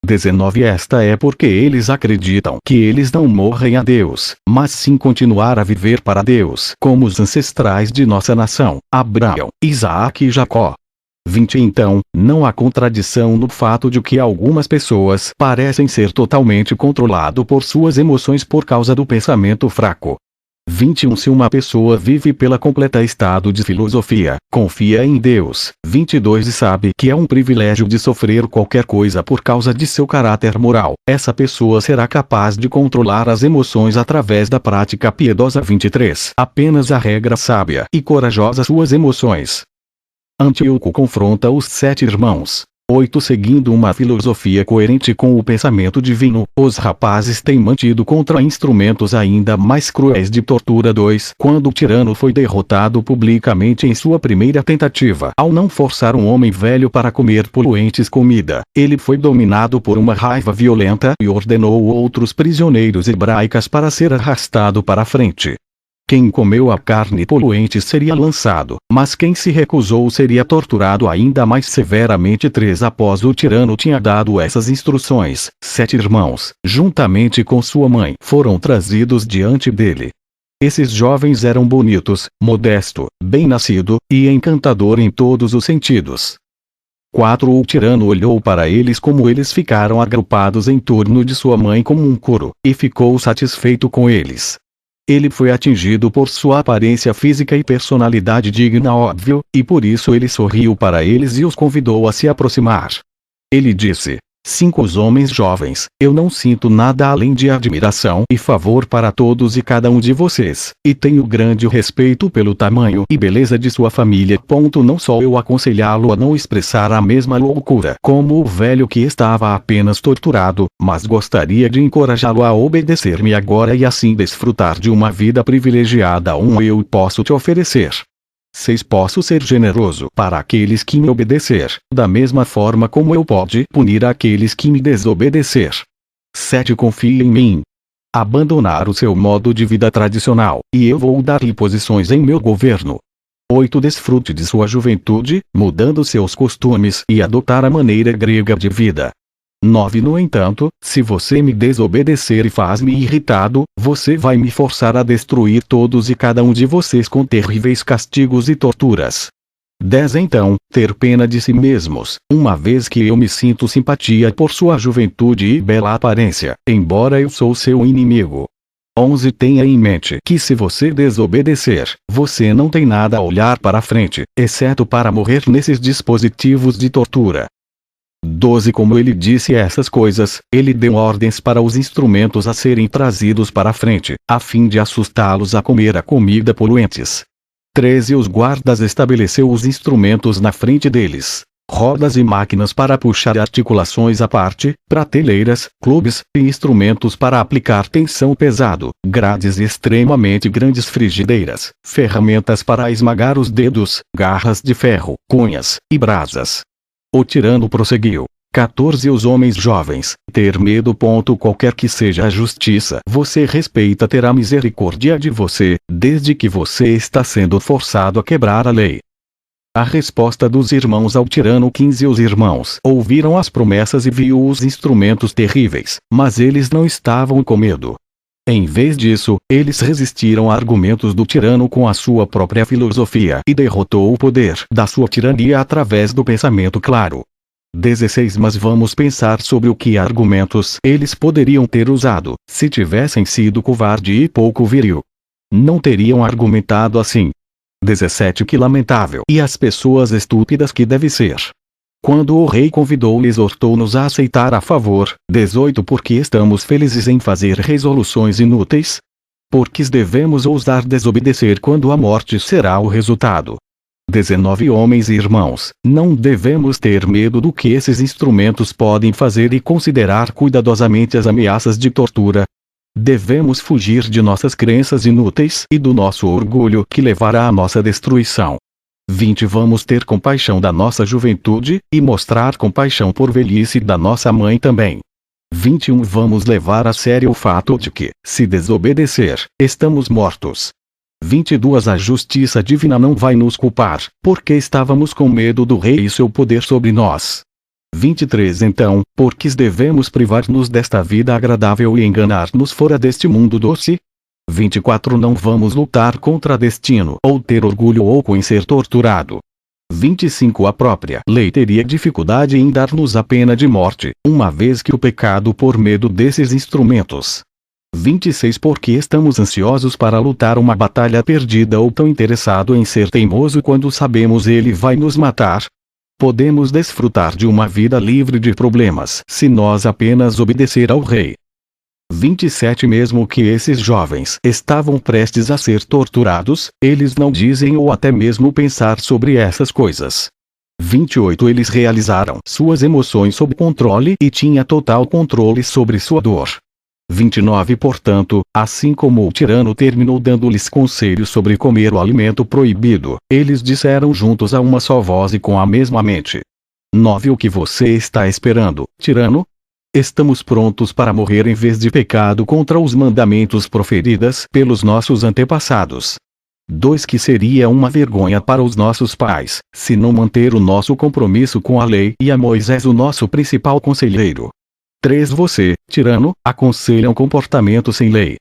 19. Esta é porque eles acreditam que eles não morrem a Deus, mas sim continuar a viver para Deus, como os ancestrais de nossa nação, Abraão, Isaac e Jacó. 20. Então, não há contradição no fato de que algumas pessoas parecem ser totalmente controlado por suas emoções por causa do pensamento fraco. 21. Se uma pessoa vive pela completa estado de filosofia, confia em Deus. 22. E sabe que é um privilégio de sofrer qualquer coisa por causa de seu caráter moral, essa pessoa será capaz de controlar as emoções através da prática piedosa. 23. Apenas a regra sábia e corajosa suas emoções. Antíoco confronta os 7 irmãos. 8. Seguindo uma filosofia coerente com o pensamento divino, os rapazes têm mantido contra instrumentos ainda mais cruéis de tortura. 2. Quando o tirano foi derrotado publicamente em sua primeira tentativa, ao não forçar um homem velho para comer poluentes comida, ele foi dominado por uma raiva violenta e ordenou outros prisioneiros hebraicas para ser arrastado para a frente. Quem comeu a carne poluente seria lançado, mas quem se recusou seria torturado ainda mais severamente. 3. Após o tirano tinha dado essas instruções, 7 irmãos, juntamente com sua mãe, foram trazidos diante dele. Esses jovens eram bonitos, modesto, bem-nascido, e encantador em todos os sentidos. 4. O tirano olhou para eles como eles ficaram agrupados em torno de sua mãe como um coro, e ficou satisfeito com eles. Ele foi atingido por sua aparência física e personalidade digna, óbvio, e por isso ele sorriu para eles e os convidou a se aproximar. Ele disse: 5 Os homens jovens, eu não sinto nada além de admiração e favor para todos e cada um de vocês, e tenho grande respeito pelo tamanho e beleza de sua família. Não só eu aconselhá-lo a não expressar a mesma loucura como o velho que estava apenas torturado, mas gostaria de encorajá-lo a obedecer-me agora e assim desfrutar de uma vida privilegiada. Eu posso te oferecer 6 Posso ser generoso para aqueles que me obedecer, da mesma forma como eu pode punir aqueles que me desobedecer. 7 Confie em mim. Abandonar o seu modo de vida tradicional, e eu vou dar-lhe posições em meu governo. 8 Desfrute de sua juventude, mudando seus costumes e adotar a maneira grega de vida. 9 No entanto, se você me desobedecer e faz-me irritado, você vai me forçar a destruir todos e cada um de vocês com terríveis castigos e torturas. 10 Então, ter pena de si mesmos, uma vez que eu me sinto simpatia por sua juventude e bela aparência, embora eu sou seu inimigo. 11 Tenha em mente que se você desobedecer, você não tem nada a olhar para frente, exceto para morrer nesses dispositivos de tortura. 12 Como ele disse essas coisas, ele deu ordens para os instrumentos a serem trazidos para a frente, a fim de assustá-los a comer a comida poluentes. 13 Os guardas estabeleceu os instrumentos na frente deles, rodas e máquinas para puxar articulações à parte, prateleiras, clubes, e instrumentos para aplicar tensão pesado, grades extremamente grandes, frigideiras, ferramentas para esmagar os dedos, garras de ferro, cunhas, e brasas. O tirano prosseguiu. 14 Os homens jovens, ter medo. Qualquer que seja a justiça, você respeita, terá misericórdia de você, desde que você está sendo forçado a quebrar a lei. A resposta dos irmãos ao tirano. 15 Os irmãos ouviram as promessas e viu os instrumentos terríveis, mas eles não estavam com medo. Em vez disso, eles resistiram a argumentos do tirano com a sua própria filosofia e derrotou o poder da sua tirania através do pensamento claro. 16 Mas vamos pensar sobre o que argumentos eles poderiam ter usado, se tivessem sido covarde e pouco viril. Não teriam argumentado assim. 17 Que lamentável e as pessoas estúpidas que deve ser. Quando o rei convidou e exortou-nos a aceitar a favor. 18 Porque estamos felizes em fazer resoluções inúteis? Porque devemos ousar desobedecer quando a morte será o resultado. 19 Homens e irmãos, não devemos ter medo do que esses instrumentos podem fazer e considerar cuidadosamente as ameaças de tortura. Devemos fugir de nossas crenças inúteis e do nosso orgulho que levará à nossa destruição. 20 Vamos ter compaixão da nossa juventude, e mostrar compaixão por velhice da nossa mãe também. 21 Vamos levar a sério o fato de que, se desobedecer, estamos mortos. 22 A justiça divina não vai nos culpar, porque estávamos com medo do rei e seu poder sobre nós. 23 Então, porque devemos privar-nos desta vida agradável e enganar-nos fora deste mundo doce? 24 Não vamos lutar contra destino, ou ter orgulho ou com ser torturado. 25 A própria lei teria dificuldade em dar-nos a pena de morte, uma vez que o pecado por medo desses instrumentos. 26 Porque estamos ansiosos para lutar uma batalha perdida ou tão interessado em ser teimoso quando sabemos ele vai nos matar? Podemos desfrutar de uma vida livre de problemas se nós apenas obedecer ao rei. 27 Mesmo que esses jovens estavam prestes a ser torturados, eles não dizem ou até mesmo pensar sobre essas coisas. 28 Eles realizaram suas emoções sob controle e tinha total controle sobre sua dor. 29 Portanto, assim como o tirano terminou dando-lhes conselhos sobre comer o alimento proibido, eles disseram juntos a uma só voz e com a mesma mente. 9 O que você está esperando, tirano? Estamos prontos para morrer em vez de pecado contra os mandamentos proferidas pelos nossos antepassados. 2 Que seria uma vergonha para os nossos pais, se não manter o nosso compromisso com a lei e a Moisés o nosso principal conselheiro. 3 Você, tirano, aconselha um comportamento sem lei.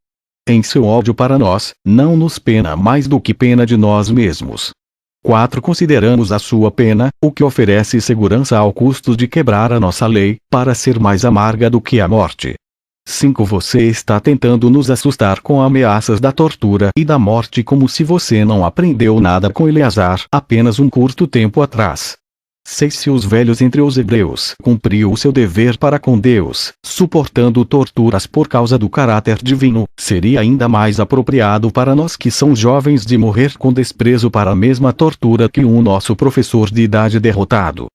Em seu ódio para nós, não nos pena mais do que pena de nós mesmos. 4 Consideramos a sua pena, o que oferece segurança ao custo de quebrar a nossa lei, para ser mais amarga do que a morte. 5 Você está tentando nos assustar com ameaças da tortura e da morte como se você não aprendeu nada com Eleazar apenas um curto tempo atrás. 6 Se os velhos entre os hebreus cumpriu o seu dever para com Deus, suportando torturas por causa do caráter divino, seria ainda mais apropriado para nós que são jovens de morrer com desprezo para a mesma tortura que um nosso professor de idade derrotado.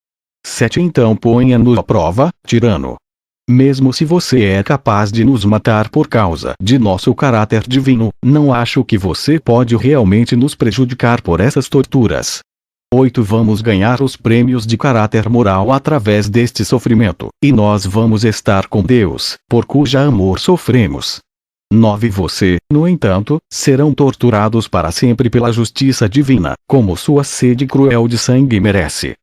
7 Então ponha-nos à prova, tirano. Mesmo se você é capaz de nos matar por causa de nosso caráter divino, não acho que você pode realmente nos prejudicar por essas torturas. 8 Vamos ganhar os prêmios de caráter moral através deste sofrimento, e nós vamos estar com Deus, por cuja amor sofremos. 9 Você, no entanto, serão torturados para sempre pela justiça divina, como sua sede cruel de sangue merece.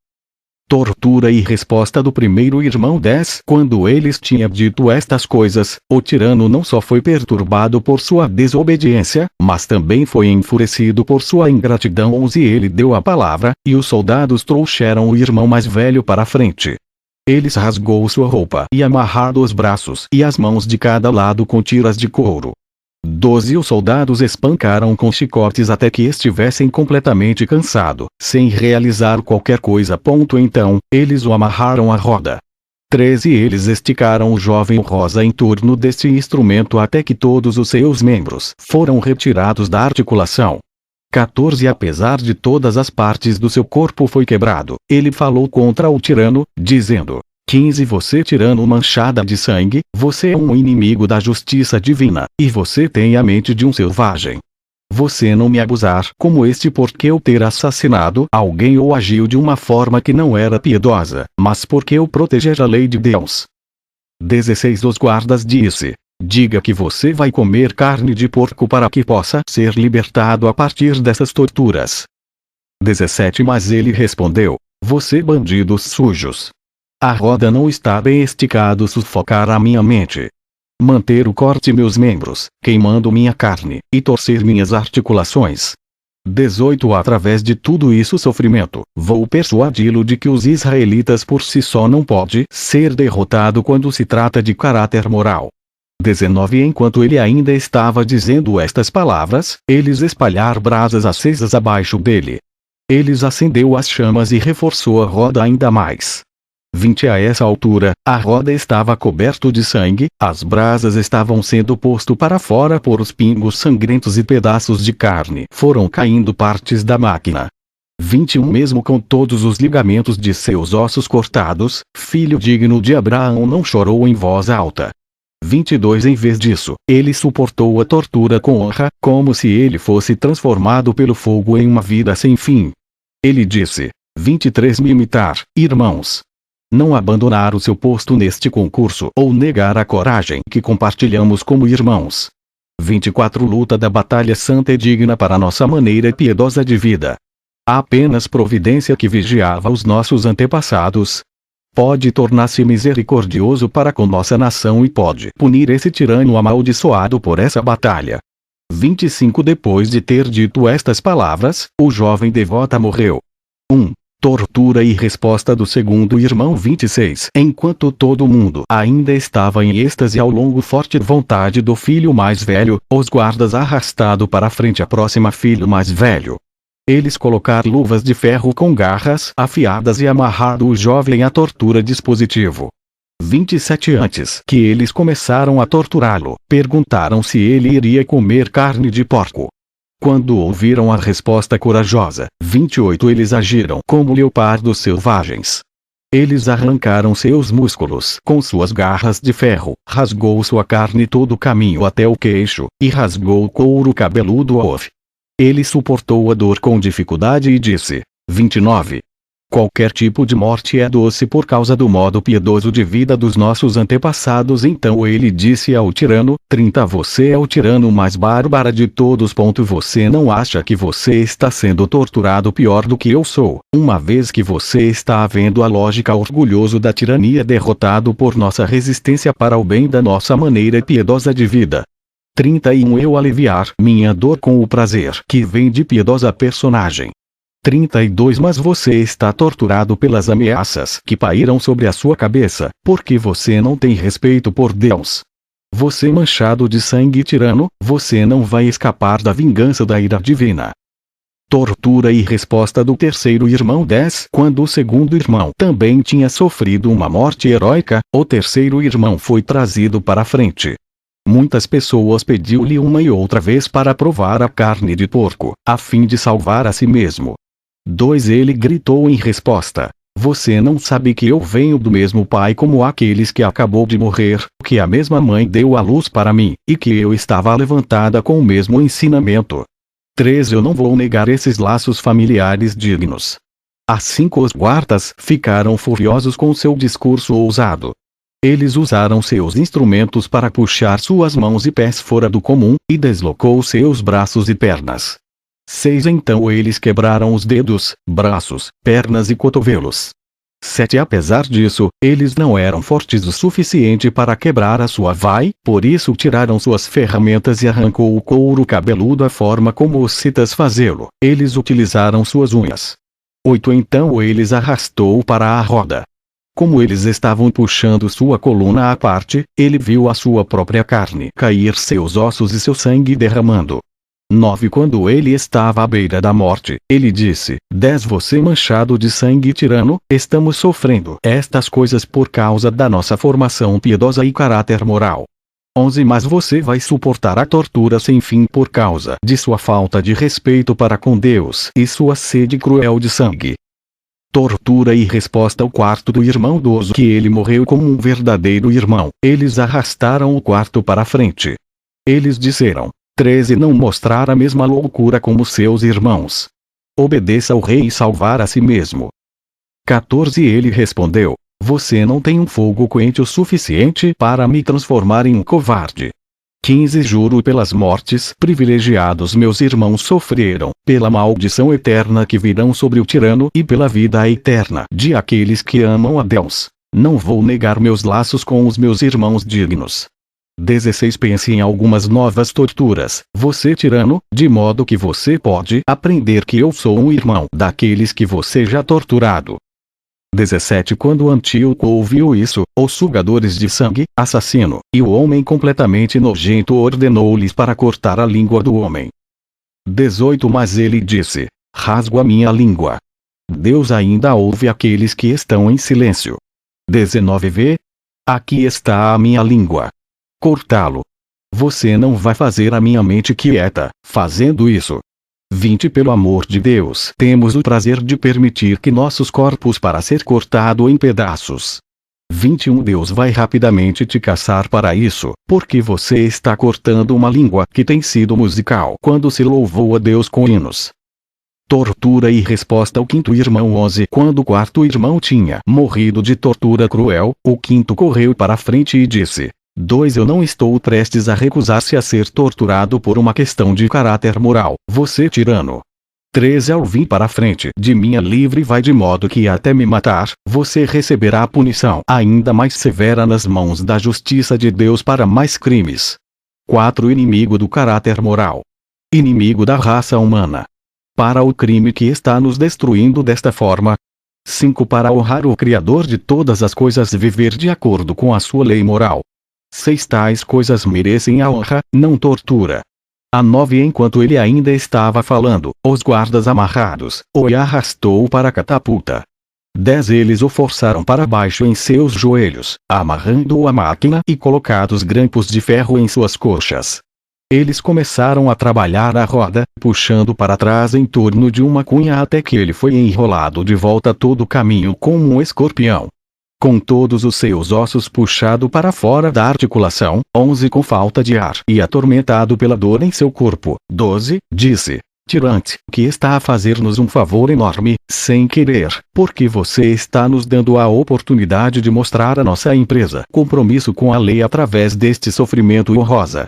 Tortura e resposta do primeiro irmão 10 Quando eles tinham dito estas coisas, o tirano não só foi perturbado por sua desobediência, mas também foi enfurecido por sua ingratidão. 11 Ele deu a palavra, e os soldados trouxeram o irmão mais velho para a frente. Eles rasgou sua roupa e amarraram os braços e as mãos de cada lado com tiras de couro. 12 Os soldados espancaram com chicotes até que estivessem completamente cansados, sem realizar qualquer coisa. Então, eles o amarraram à roda. 13 Eles esticaram o jovem rosa em torno deste instrumento até que todos os seus membros foram retirados da articulação. 14 Apesar de todas as partes do seu corpo foi quebrado, ele falou contra o tirano, dizendo: 15 Você tirano manchada de sangue, você é um inimigo da justiça divina, e você tem a mente de um selvagem. Você não me abusar como este porque eu ter assassinado alguém ou agiu de uma forma que não era piedosa, mas porque eu proteger a lei de Deus. 16 Os guardas disse: diga que você vai comer carne de porco para que possa ser libertado a partir dessas torturas. 17 Mas ele respondeu: você bandidos sujos. A roda não está bem esticado sufocar a minha mente. Manter o corte meus membros, queimando minha carne, e torcer minhas articulações. 18 Através de tudo isso sofrimento, vou persuadi-lo de que os israelitas por si só não pode ser derrotado quando se trata de caráter moral. 19 Enquanto ele ainda estava dizendo estas palavras, eles espalharam brasas acesas abaixo dele. Eles acendeu as chamas e reforçou a roda ainda mais. 20 A essa altura, a roda estava coberta de sangue, as brasas estavam sendo posto para fora por os pingos sangrentos e pedaços de carne foram caindo partes da máquina. 21 Mesmo com todos os ligamentos de seus ossos cortados, filho digno de Abraão não chorou em voz alta. 22 Em vez disso, ele suportou a tortura com honra, como se ele fosse transformado pelo fogo em uma vida sem fim. Ele disse: 23 Me imitar, irmãos. Não abandonar o seu posto neste concurso ou negar a coragem que compartilhamos como irmãos. 24 Luta da batalha santa e digna para nossa maneira piedosa de vida. A apenas providência que vigiava os nossos antepassados pode tornar-se misericordioso para com nossa nação e pode punir esse tirano amaldiçoado por essa batalha. 25 Depois de ter dito estas palavras, o jovem devota morreu. 1. Tortura e resposta do segundo irmão. 26 Enquanto todo mundo ainda estava em êxtase ao longo forte vontade do filho mais velho, os guardas arrastado para a frente a próxima filho mais velho. Eles colocaram luvas de ferro com garras afiadas e amarraram o jovem à tortura dispositivo. 27 Antes que eles começaram a torturá-lo, perguntaram se ele iria comer carne de porco. Quando ouviram a resposta corajosa, 28 Eles agiram como leopardos selvagens. Eles arrancaram seus músculos com suas garras de ferro, rasgou sua carne todo o caminho até o queixo, e rasgou o couro cabeludo. Ele suportou a dor com dificuldade e disse: 29 Qualquer tipo de morte é doce por causa do modo piedoso de vida dos nossos antepassados. Então ele disse ao tirano: 30 Você é o tirano mais bárbaro de todos. Você não acha que você está sendo torturado pior do que eu sou, uma vez que você está vendo a lógica orgulhoso da tirania derrotado por nossa resistência para o bem da nossa maneira piedosa de vida. 31 Eu aliviar minha dor com o prazer que vem de piedosa personagem. 32 Mas você está torturado pelas ameaças que pairam sobre a sua cabeça, porque você não tem respeito por Deus. Você manchado de sangue tirano, você não vai escapar da vingança da ira divina. Tortura e resposta do terceiro irmão. 10. Quando o segundo irmão também tinha sofrido uma morte heróica, o terceiro irmão foi trazido para a frente. Muitas pessoas pediu-lhe uma e outra vez para provar a carne de porco, a fim de salvar a si mesmo. 2. Ele gritou em resposta: você não sabe que eu venho do mesmo pai como aqueles que acabou de morrer, que a mesma mãe deu à luz para mim, e que eu estava levantada com o mesmo ensinamento. 3. Eu não vou negar esses laços familiares dignos. Assim os guardas ficaram furiosos com seu discurso ousado. Eles usaram seus instrumentos para puxar suas mãos e pés fora do comum, e deslocou seus braços e pernas. 6. Então eles quebraram os dedos, braços, pernas e cotovelos. 7. Apesar disso, eles não eram fortes o suficiente para quebrar a sua vai, por isso tiraram suas ferramentas e arrancou o couro cabeludo a forma como os citas fazê-lo. Eles utilizaram suas unhas. 8. Então eles arrastou para a roda. Como eles estavam puxando sua coluna à parte, ele viu a sua própria carne cair, seus ossos e seu sangue derramando. 9. Quando ele estava à beira da morte, ele disse: 10. Você manchado de sangue tirano, estamos sofrendo estas coisas por causa da nossa formação piedosa e caráter moral. 11. Mas você vai suportar a tortura sem fim por causa de sua falta de respeito para com Deus e sua sede cruel de sangue. Tortura e resposta. O quarto do irmão idoso, que ele morreu como um verdadeiro irmão. Eles arrastaram o quarto para a frente. Eles disseram: 13. Não mostrar a mesma loucura como seus irmãos. Obedeça ao rei e salvar a si mesmo. 14. Ele respondeu: você não tem um fogo quente o suficiente para me transformar em um covarde. 15. Juro pelas mortes privilegiados meus irmãos sofreram, pela maldição eterna que virão sobre o tirano e pela vida eterna de aqueles que amam a Deus. Não vou negar meus laços com os meus irmãos dignos. 16. Pense em algumas novas torturas, você tirano, de modo que você pode aprender que eu sou um irmão daqueles que você já torturado. 17. Quando Antíoco ouviu isso, os sugadores de sangue, assassino, e o homem completamente nojento ordenou-lhes para cortar a língua do homem. 18. Mas ele disse: rasgo a minha língua. Deus ainda ouve aqueles que estão em silêncio. 19. Vê? Aqui está a minha língua. Cortá-lo. Você não vai fazer a minha mente quieta, fazendo isso. 20. Pelo amor de Deus, temos o prazer de permitir que nossos corpos para ser cortado em pedaços. 21. Deus vai rapidamente te caçar para isso, porque você está cortando uma língua que tem sido musical quando se louvou a Deus com hinos. Tortura e resposta. O quinto irmão. 11. Quando o quarto irmão tinha morrido de tortura cruel, o quinto correu para a frente e disse: 2. Eu não estou prestes a recusar-se a ser torturado por uma questão de caráter moral, você tirano. 13. Ao vir para a frente de minha livre vai de modo que até me matar, você receberá a punição ainda mais severa nas mãos da justiça de Deus para mais crimes. 4. Inimigo do caráter moral. Inimigo da raça humana. Para o crime que está nos destruindo desta forma. 5. Para honrar o Criador de todas as coisas e viver de acordo com a sua lei moral. 6. Tais coisas merecem a honra, não tortura. A 9. Enquanto ele ainda estava falando, os guardas amarrados o arrastou para a catapulta. 10. Eles o forçaram para baixo em seus joelhos, amarrando-o à máquina e colocados grampos de ferro em suas coxas. Eles começaram a trabalhar a roda, puxando para trás em torno de uma cunha até que ele foi enrolado de volta todo o caminho como um escorpião. Com todos os seus ossos puxado para fora da articulação. 11. Com falta de ar e atormentado pela dor em seu corpo. 12. Disse: tirante, que está a fazer-nos um favor enorme, sem querer, porque você está nos dando a oportunidade de mostrar a nossa empresa compromisso com a lei através deste sofrimento honrosa.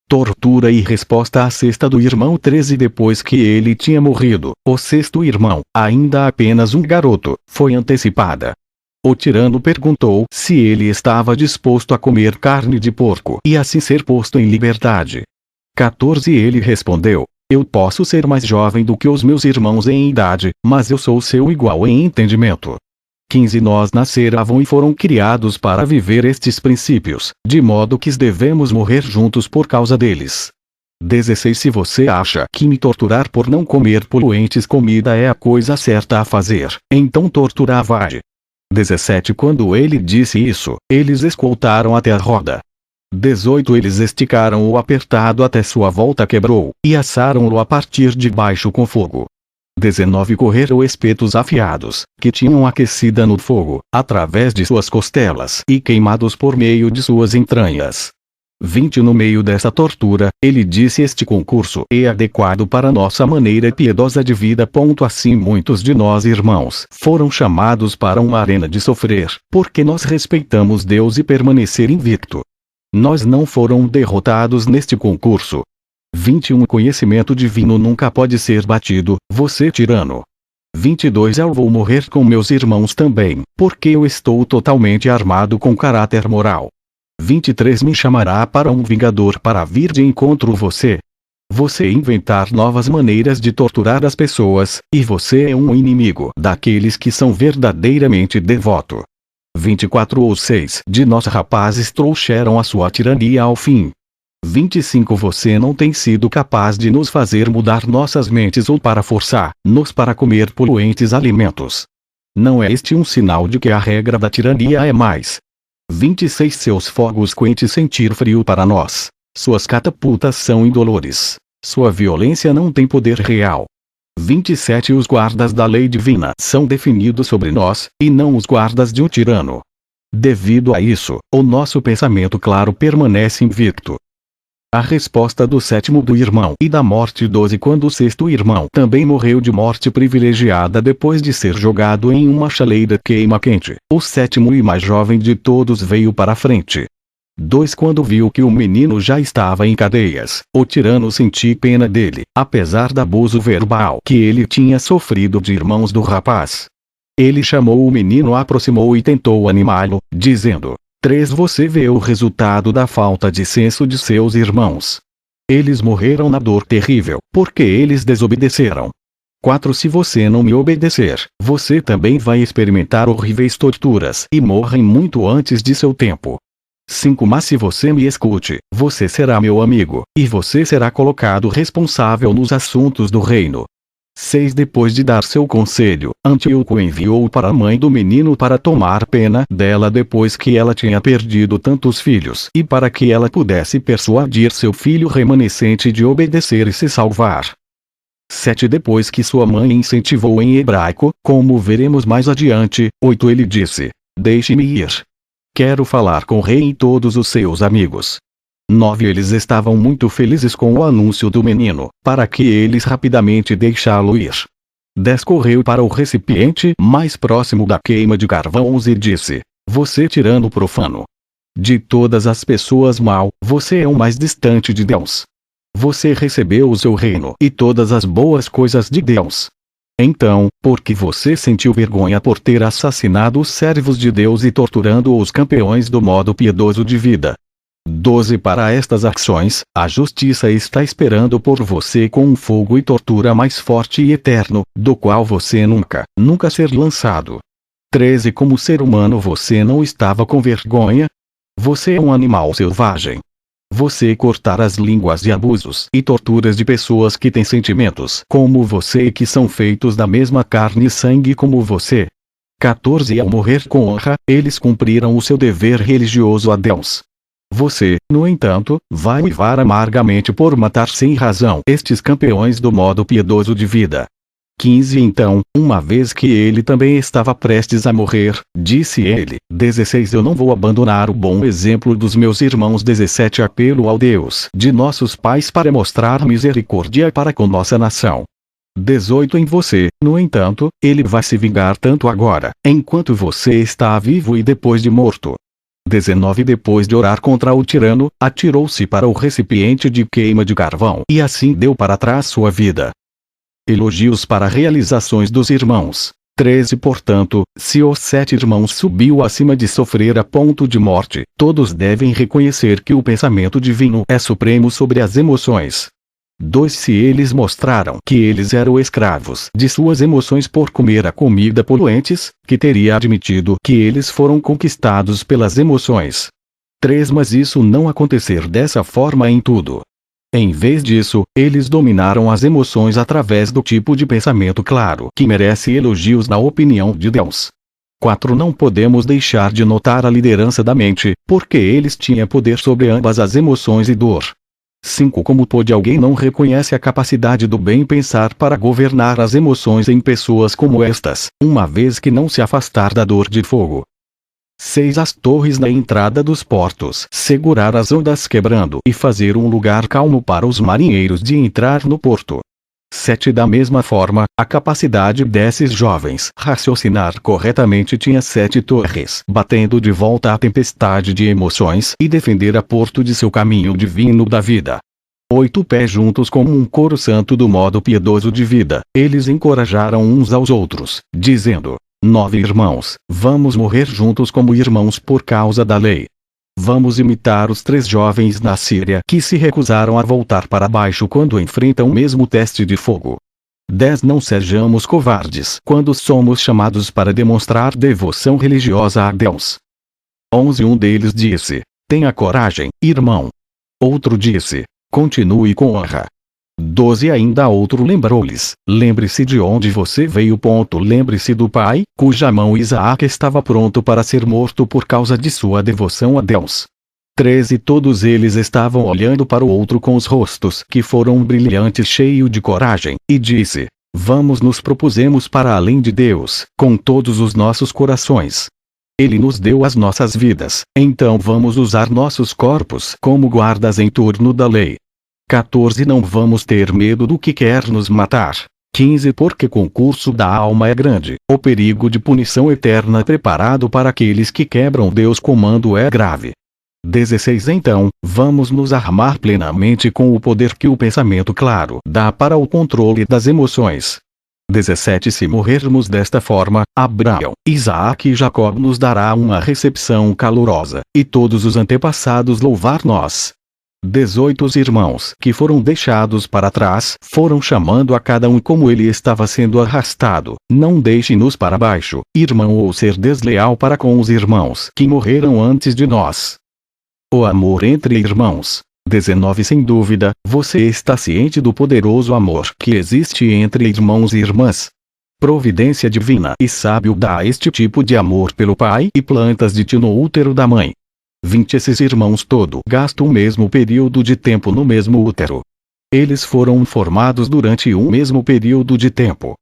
Tortura e resposta. A sexta do irmão. 13. Depois que ele tinha morrido, o sexto irmão, ainda apenas um garoto, foi antecipada. O tirano perguntou se ele estava disposto a comer carne de porco e assim ser posto em liberdade. 14. Ele respondeu: eu posso ser mais jovem do que os meus irmãos em idade, mas eu sou seu igual em entendimento. 15. Nós nasceram e foram criados para viver estes princípios, de modo que devemos morrer juntos por causa deles. 16 Se você acha que me torturar por não comer poluentes comida é a coisa certa a fazer, então torturava-a. 17 Quando ele disse isso, eles escoltaram até a roda. 18 Eles esticaram o apertado até sua volta quebrou, e assaram-o a partir de baixo com fogo. 19 Correram espetos afiados, que tinham aquecida no fogo, através de suas costelas e queimados por meio de suas entranhas. 20 No meio dessa tortura, ele disse este concurso é adequado para nossa maneira piedosa de vida. Assim muitos de nós irmãos foram chamados para uma arena de sofrer, porque nós respeitamos Deus e permanecer invicto. Nós não foram derrotados neste concurso. 21 Conhecimento divino nunca pode ser batido, você tirano. 22 Eu vou morrer com meus irmãos também, porque eu estou totalmente armado com caráter moral. 23 Me chamará para um vingador para vir de encontro você. Você inventar novas maneiras de torturar as pessoas, e você é um inimigo daqueles que são verdadeiramente devoto. 24 Ou 6 de nós rapazes trouxeram a sua tirania ao fim. 25 Você não tem sido capaz de nos fazer mudar nossas mentes ou para forçar-nos para comer poluentes alimentos. Não é este um sinal de que a regra da tirania é mais? 26 Seus fogos quentes sentir frio para nós. Suas catapultas são indolores. Sua violência não tem poder real. 27 Os guardas da lei divina são definidos sobre nós, e não os guardas de um tirano. Devido a isso, o nosso pensamento claro permanece invicto. A resposta do sétimo do irmão e da morte 12 Quando o sexto irmão também morreu de morte privilegiada depois de ser jogado em uma chaleira queima-quente, o sétimo e mais jovem de todos veio para a frente. 2 Quando viu que o menino já estava em cadeias, o tirano sentiu pena dele, apesar do abuso verbal que ele tinha sofrido de irmãos do rapaz. Ele chamou o menino, aproximou e tentou animá-lo, dizendo: 3 Você vê o resultado da falta de senso de seus irmãos. Eles morreram na dor terrível, porque eles desobedeceram. 4 Se você não me obedecer, você também vai experimentar horríveis torturas e morrem muito antes de seu tempo. 5 Mas se você me escute, você será meu amigo, e você será colocado responsável nos assuntos do reino. 6 Depois de dar seu conselho, Antíoco enviou para a mãe do menino para tomar pena dela depois que ela tinha perdido tantos filhos e para que ela pudesse persuadir seu filho remanescente de obedecer e se salvar. 7 Depois que sua mãe incentivou em hebraico, como veremos mais adiante, 8 Ele disse: Deixe-me ir. Quero falar com o rei e todos os seus amigos. 9 Eles estavam muito felizes com o anúncio do menino, para que eles rapidamente deixá-lo ir. 10 Correu para o recipiente mais próximo da queima de carvões e disse: Você tirano profano. De todas as pessoas mal, você é o mais distante de Deus. Você recebeu o seu reino e todas as boas coisas de Deus. Então, por que você sentiu vergonha por ter assassinado os servos de Deus e torturando os campeões do modo piedoso de vida? 12 Para estas ações, a justiça está esperando por você com um fogo e tortura mais forte e eterno, do qual você nunca ser lançado. 13 Como ser humano você não estava com vergonha? Você é um animal selvagem. Você cortar as línguas e abusos e torturas de pessoas que têm sentimentos como você e que são feitos da mesma carne e sangue como você. 14 Ao morrer com honra, eles cumpriram o seu dever religioso a Deus. Você, no entanto, vai uivar amargamente por matar sem razão estes campeões do modo piedoso de vida. 15 Então, uma vez que ele também estava prestes a morrer, disse ele: 16 Eu não vou abandonar o bom exemplo dos meus irmãos. 17 Apelo ao Deus de nossos pais para mostrar misericórdia para com nossa nação. 18 Em você, no entanto, ele vai se vingar tanto agora, enquanto você está vivo e depois de morto. 19 Depois de orar contra o tirano, atirou-se para o recipiente de queima de carvão e assim deu para trás sua vida. Elogios para realizações dos irmãos. 13 Portanto, se os 7 irmãos subiu acima de sofrer a ponto de morte, todos devem reconhecer que o pensamento divino é supremo sobre as emoções. 2 Se eles mostraram que eles eram escravos de suas emoções por comer a comida poluentes, que teria admitido que eles foram conquistados pelas emoções. 3 Mas isso não acontecer dessa forma em tudo. Em vez disso, eles dominaram as emoções através do tipo de pensamento claro que merece elogios na opinião de Deus. 4. Não podemos deixar de notar a liderança da mente, porque eles tinham poder sobre ambas as emoções e dor. 5. Como pode alguém não reconhece a capacidade do bem pensar para governar as emoções em pessoas como estas, uma vez que não se afastar da dor de fogo? 6. As torres na entrada dos portos segurar as ondas quebrando e fazer um lugar calmo para os marinheiros de entrar no porto. 7. Da mesma forma, a capacidade desses jovens raciocinar corretamente tinha 7 torres, batendo de volta a tempestade de emoções e defender a porto de seu caminho divino da vida. 8. Pés juntos como um coro santo do modo piedoso de vida, eles encorajaram uns aos outros, dizendo: 9. Irmãos, vamos morrer juntos como irmãos por causa da lei. Vamos imitar os 3 jovens na Síria que se recusaram a voltar para baixo quando enfrentam o mesmo teste de fogo. 10. Não sejamos covardes quando somos chamados para demonstrar devoção religiosa a Deus. 11. Um deles disse: tenha coragem, irmão. Outro disse: continue com honra. 12. Ainda outro lembrou-lhes: lembre-se de onde você veio. Lembre-se do pai, cuja mão Isaque estava pronto para ser morto por causa de sua devoção a Deus. 13. Todos eles estavam olhando para o outro com os rostos que foram brilhantes, cheio de coragem, e disse: vamos nos propusemos para além de Deus, com todos os nossos corações. Ele nos deu as nossas vidas, então vamos usar nossos corpos como guardas em torno da lei. 14. Não vamos ter medo do que quer nos matar. 15. Porque o concurso da alma é grande, o perigo de punição eterna preparado para aqueles que quebram Deus comando é grave. 16. Então, vamos nos armar plenamente com o poder que o pensamento claro dá para o controle das emoções. 17. Se morrermos desta forma, Abraão, Isaque e Jacó nos dará uma recepção calorosa, e todos os antepassados louvar nós. 18. Os irmãos que foram deixados para trás foram chamando a cada um como ele estava sendo arrastado: não deixe-nos para baixo, irmão, ou ser desleal para com os irmãos que morreram antes de nós. O amor entre irmãos. 19. Sem dúvida, você está ciente do poderoso amor que existe entre irmãos e irmãs. Providência divina e sábio dá este tipo de amor pelo pai e plantas de ti no útero da mãe. 20. Esses irmãos todo gastam o mesmo período de tempo no mesmo útero. Eles foram formados durante um mesmo período de tempo.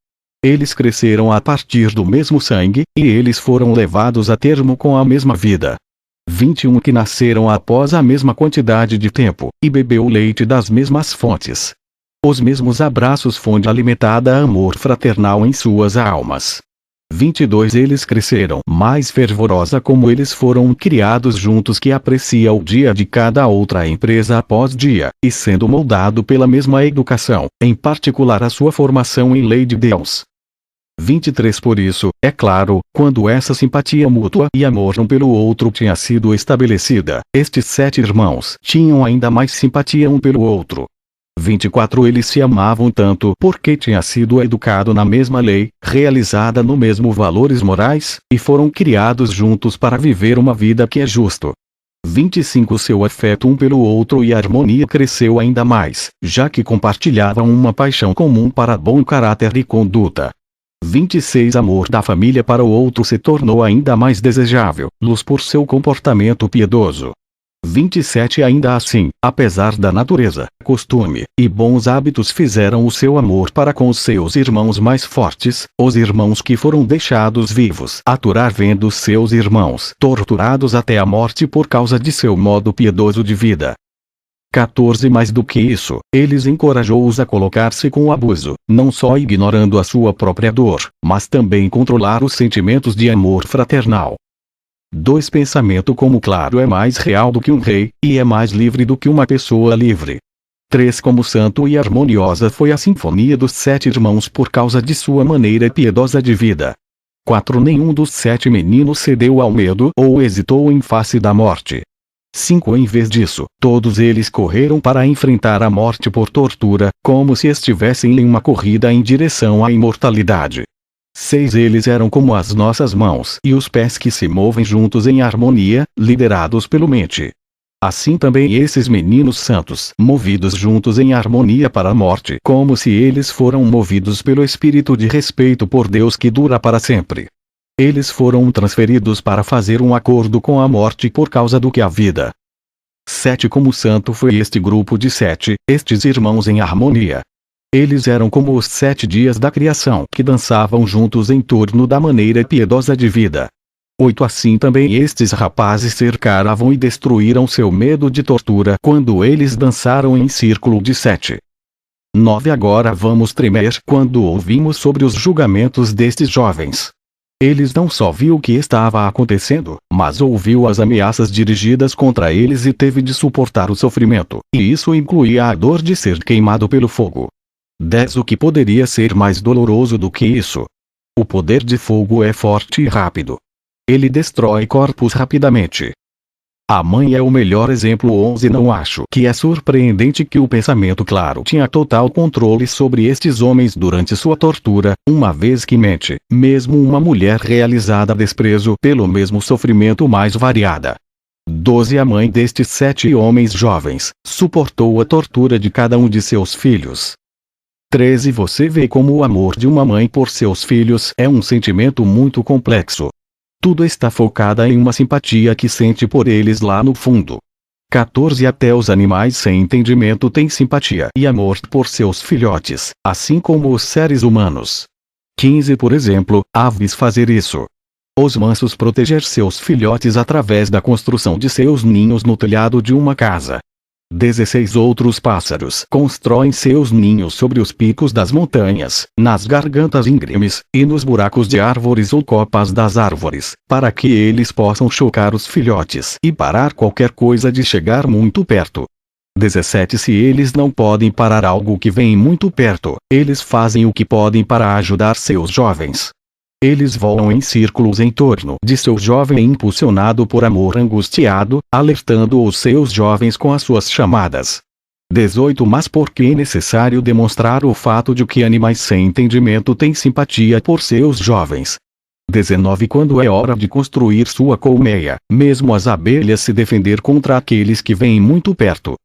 Eles cresceram a partir do mesmo sangue, e eles foram levados a termo com a mesma vida. 21. Que nasceram após a mesma quantidade de tempo, e bebeu o leite das mesmas fontes. Os mesmos abraços, fonte alimentada a amor fraternal em suas almas. 22. Eles cresceram mais fervorosa como eles foram criados juntos, que aprecia o dia de cada outra empresa após dia, e sendo moldado pela mesma educação, em particular a sua formação em lei de Deus. 23. Por isso, é claro, quando essa simpatia mútua e amor um pelo outro tinha sido estabelecida, estes 7 irmãos tinham ainda mais simpatia um pelo outro. 24. Eles se amavam tanto porque tinha sido educado na mesma lei, realizada no mesmo valores morais, e foram criados juntos para viver uma vida que é justo. 25. Seu afeto um pelo outro e a harmonia cresceu ainda mais, já que compartilhavam uma paixão comum para bom caráter e conduta. 26. Amor da família para o outro se tornou ainda mais desejável, luz por seu comportamento piedoso. 27. Ainda assim, apesar da natureza, costume e bons hábitos, fizeram o seu amor para com os seus irmãos mais fortes, os irmãos que foram deixados vivos aturar vendo seus irmãos torturados até a morte por causa de seu modo piedoso de vida. 14. Mais do que isso, eles encorajou-os a colocar-se com o abuso, não só ignorando a sua própria dor, mas também controlar os sentimentos de amor fraternal. 2. Pensamento como claro é mais real do que um rei, e é mais livre do que uma pessoa livre. 3. Como santo e harmoniosa foi a sinfonia dos 7 irmãos por causa de sua maneira piedosa de vida. 4. Nenhum dos 7 meninos cedeu ao medo ou hesitou em face da morte. 5. Em vez disso, todos eles correram para enfrentar a morte por tortura, como se estivessem em uma corrida em direção à imortalidade. 6. Eles eram como as nossas mãos e os pés que se movem juntos em harmonia, liderados pelo mente. Assim também esses meninos santos, movidos juntos em harmonia para a morte, como se eles foram movidos pelo espírito de respeito por Deus que dura para sempre. Eles foram transferidos para fazer um acordo com a morte por causa do que a vida. 7. Como santo foi este grupo de 7, estes irmãos em harmonia. Eles eram como os 7 dias da criação que dançavam juntos em torno da maneira piedosa de vida. 8. Assim também estes rapazes cercaram e destruíram seu medo de tortura quando eles dançaram em círculo de 7. 9. Agora vamos tremer quando ouvimos sobre os julgamentos destes jovens. Eles não só viu o que estava acontecendo, mas ouviu as ameaças dirigidas contra eles e teve de suportar o sofrimento, e isso incluía a dor de ser queimado pelo fogo. 10. O que poderia ser mais doloroso do que isso? O poder de fogo é forte e rápido. Ele destrói corpos rapidamente. A mãe é o melhor exemplo. 11. Não acho que é surpreendente que o pensamento claro tinha total controle sobre estes homens durante sua tortura, uma vez que mente, mesmo uma mulher realizada desprezo pelo mesmo sofrimento mais variada. 12. A mãe destes 7 homens jovens suportou a tortura de cada um de seus filhos. 13. Você vê como o amor de uma mãe por seus filhos é um sentimento muito complexo. Tudo está focada em uma simpatia que sente por eles lá no fundo. 14. Até os animais sem entendimento têm simpatia e amor por seus filhotes, assim como os seres humanos. 15. Por exemplo, aves fazer isso. Os mansos proteger seus filhotes através da construção de seus ninhos no telhado de uma casa. 16. Outros pássaros constroem seus ninhos sobre os picos das montanhas, nas gargantas íngremes, e nos buracos de árvores ou copas das árvores, para que eles possam chocar os filhotes e parar qualquer coisa de chegar muito perto. 17. Se eles não podem parar algo que vem muito perto, eles fazem o que podem para ajudar seus jovens. Eles voam em círculos em torno de seu jovem impulsionado por amor angustiado, alertando os seus jovens com as suas chamadas. 18. Mas por que é necessário demonstrar o fato de que animais sem entendimento têm simpatia por seus jovens? 19. Quando é hora de construir sua colmeia, mesmo as abelhas se defender contra aqueles que vêm muito perto.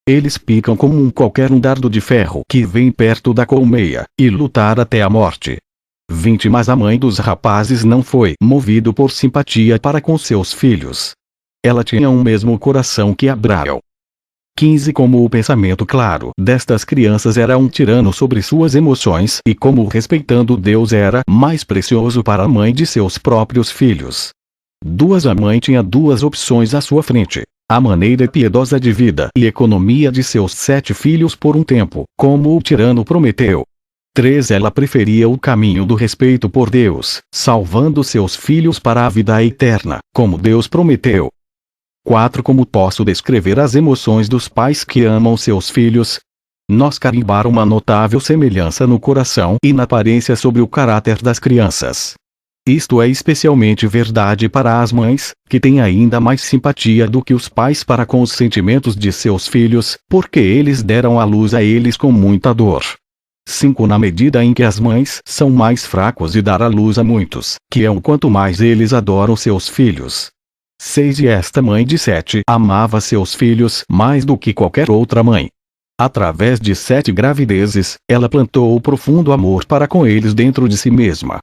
Eles picam como qualquer dardo de ferro que vem perto da colmeia, e lutar até a morte. 20. Mas a mãe dos rapazes não foi movido por simpatia para com seus filhos. Ela tinha o mesmo coração que Abraão. 15. Como o pensamento claro destas crianças era um tirano sobre suas emoções e como respeitando Deus era mais precioso para a mãe de seus próprios filhos. 2. A mãe tinha 2 opções à sua frente: a maneira piedosa de vida e economia de seus 7 filhos por um tempo, como o tirano prometeu. 3. Ela preferia o caminho do respeito por Deus, salvando seus filhos para a vida eterna, como Deus prometeu. 4. Como posso descrever as emoções dos pais que amam seus filhos? Nós carimbaram uma notável semelhança no coração e na aparência sobre o caráter das crianças. Isto é especialmente verdade para as mães, que têm ainda mais simpatia do que os pais para com os sentimentos de seus filhos, porque eles deram à luz a eles com muita dor. 5. Na medida em que as mães são mais fracos e dar à luz a muitos, que é o quanto mais eles adoram seus filhos. 6. E esta mãe de 7 amava seus filhos mais do que qualquer outra mãe. Através de 7 gravidezes, ela plantou o profundo amor para com eles dentro de si mesma.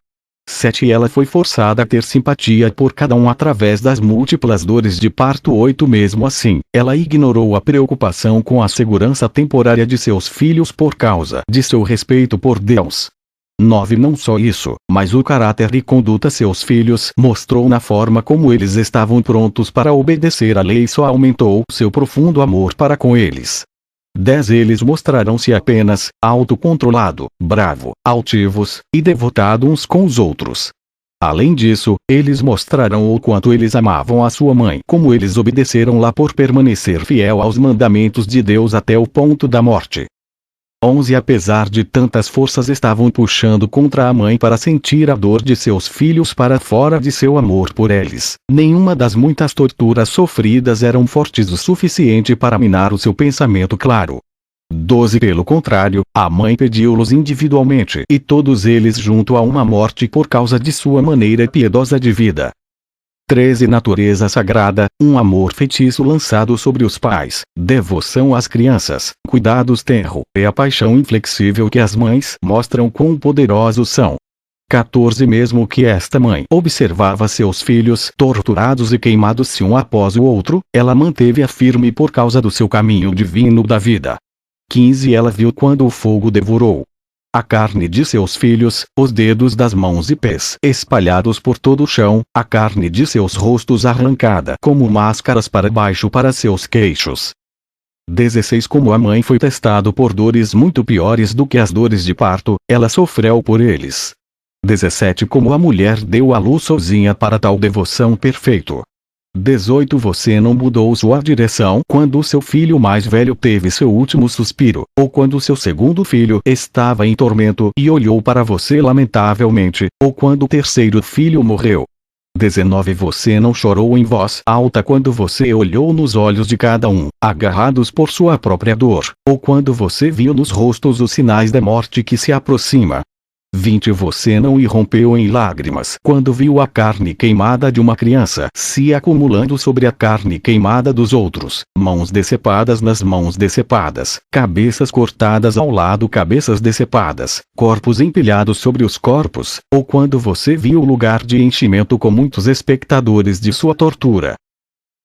7. Ela foi forçada a ter simpatia por cada um através das múltiplas dores de parto. 8. Mesmo assim, ela ignorou a preocupação com a segurança temporária de seus filhos por causa de seu respeito por Deus. 9. Não só isso, mas o caráter e conduta seus filhos mostrou na forma como eles estavam prontos para obedecer à lei, só aumentou seu profundo amor para com eles. 10. Eles mostrarão-se apenas autocontrolado, bravo, altivos e devotado uns com os outros. Além disso, eles mostrarão o quanto eles amavam a sua mãe, como eles obedeceram lá por permanecer fiel aos mandamentos de Deus até o ponto da morte. 11. Apesar de tantas forças estavam puxando contra a mãe para sentir a dor de seus filhos para fora de seu amor por eles, nenhuma das muitas torturas sofridas eram fortes o suficiente para minar o seu pensamento claro. 12. Pelo contrário, a mãe pediu-los individualmente e todos eles junto a uma morte por causa de sua maneira piedosa de vida. 13 Natureza sagrada, um amor feitiço lançado sobre os pais, devoção às crianças, cuidados tenro e a paixão inflexível que as mães mostram quão poderosos são. 14 Mesmo que esta mãe observava seus filhos torturados e queimados um após o outro, ela manteve-a firme por causa do seu caminho divino da vida. 15 Ela viu quando o fogo devorou a carne de seus filhos, os dedos das mãos e pés espalhados por todo o chão, a carne de seus rostos arrancada como máscaras para baixo para seus queixos. 16 Como a mãe foi testado por dores muito piores do que as dores de parto, ela sofreu por eles. 17 Como a mulher deu à luz sozinha para tal devoção perfeito. 18 Você não mudou sua direção quando o seu filho mais velho teve seu último suspiro, ou quando seu segundo filho estava em tormento e olhou para você lamentavelmente, ou quando o terceiro filho morreu. 19 Você não chorou em voz alta quando você olhou nos olhos de cada um, agarrados por sua própria dor, ou quando você viu nos rostos os sinais da morte que se aproxima. 20 Você não irrompeu em lágrimas quando viu a carne queimada de uma criança se acumulando sobre a carne queimada dos outros, mãos decepadas nas mãos decepadas, cabeças cortadas ao lado, cabeças decepadas, corpos empilhados sobre os corpos, ou quando você viu o lugar de enchimento com muitos espectadores de sua tortura.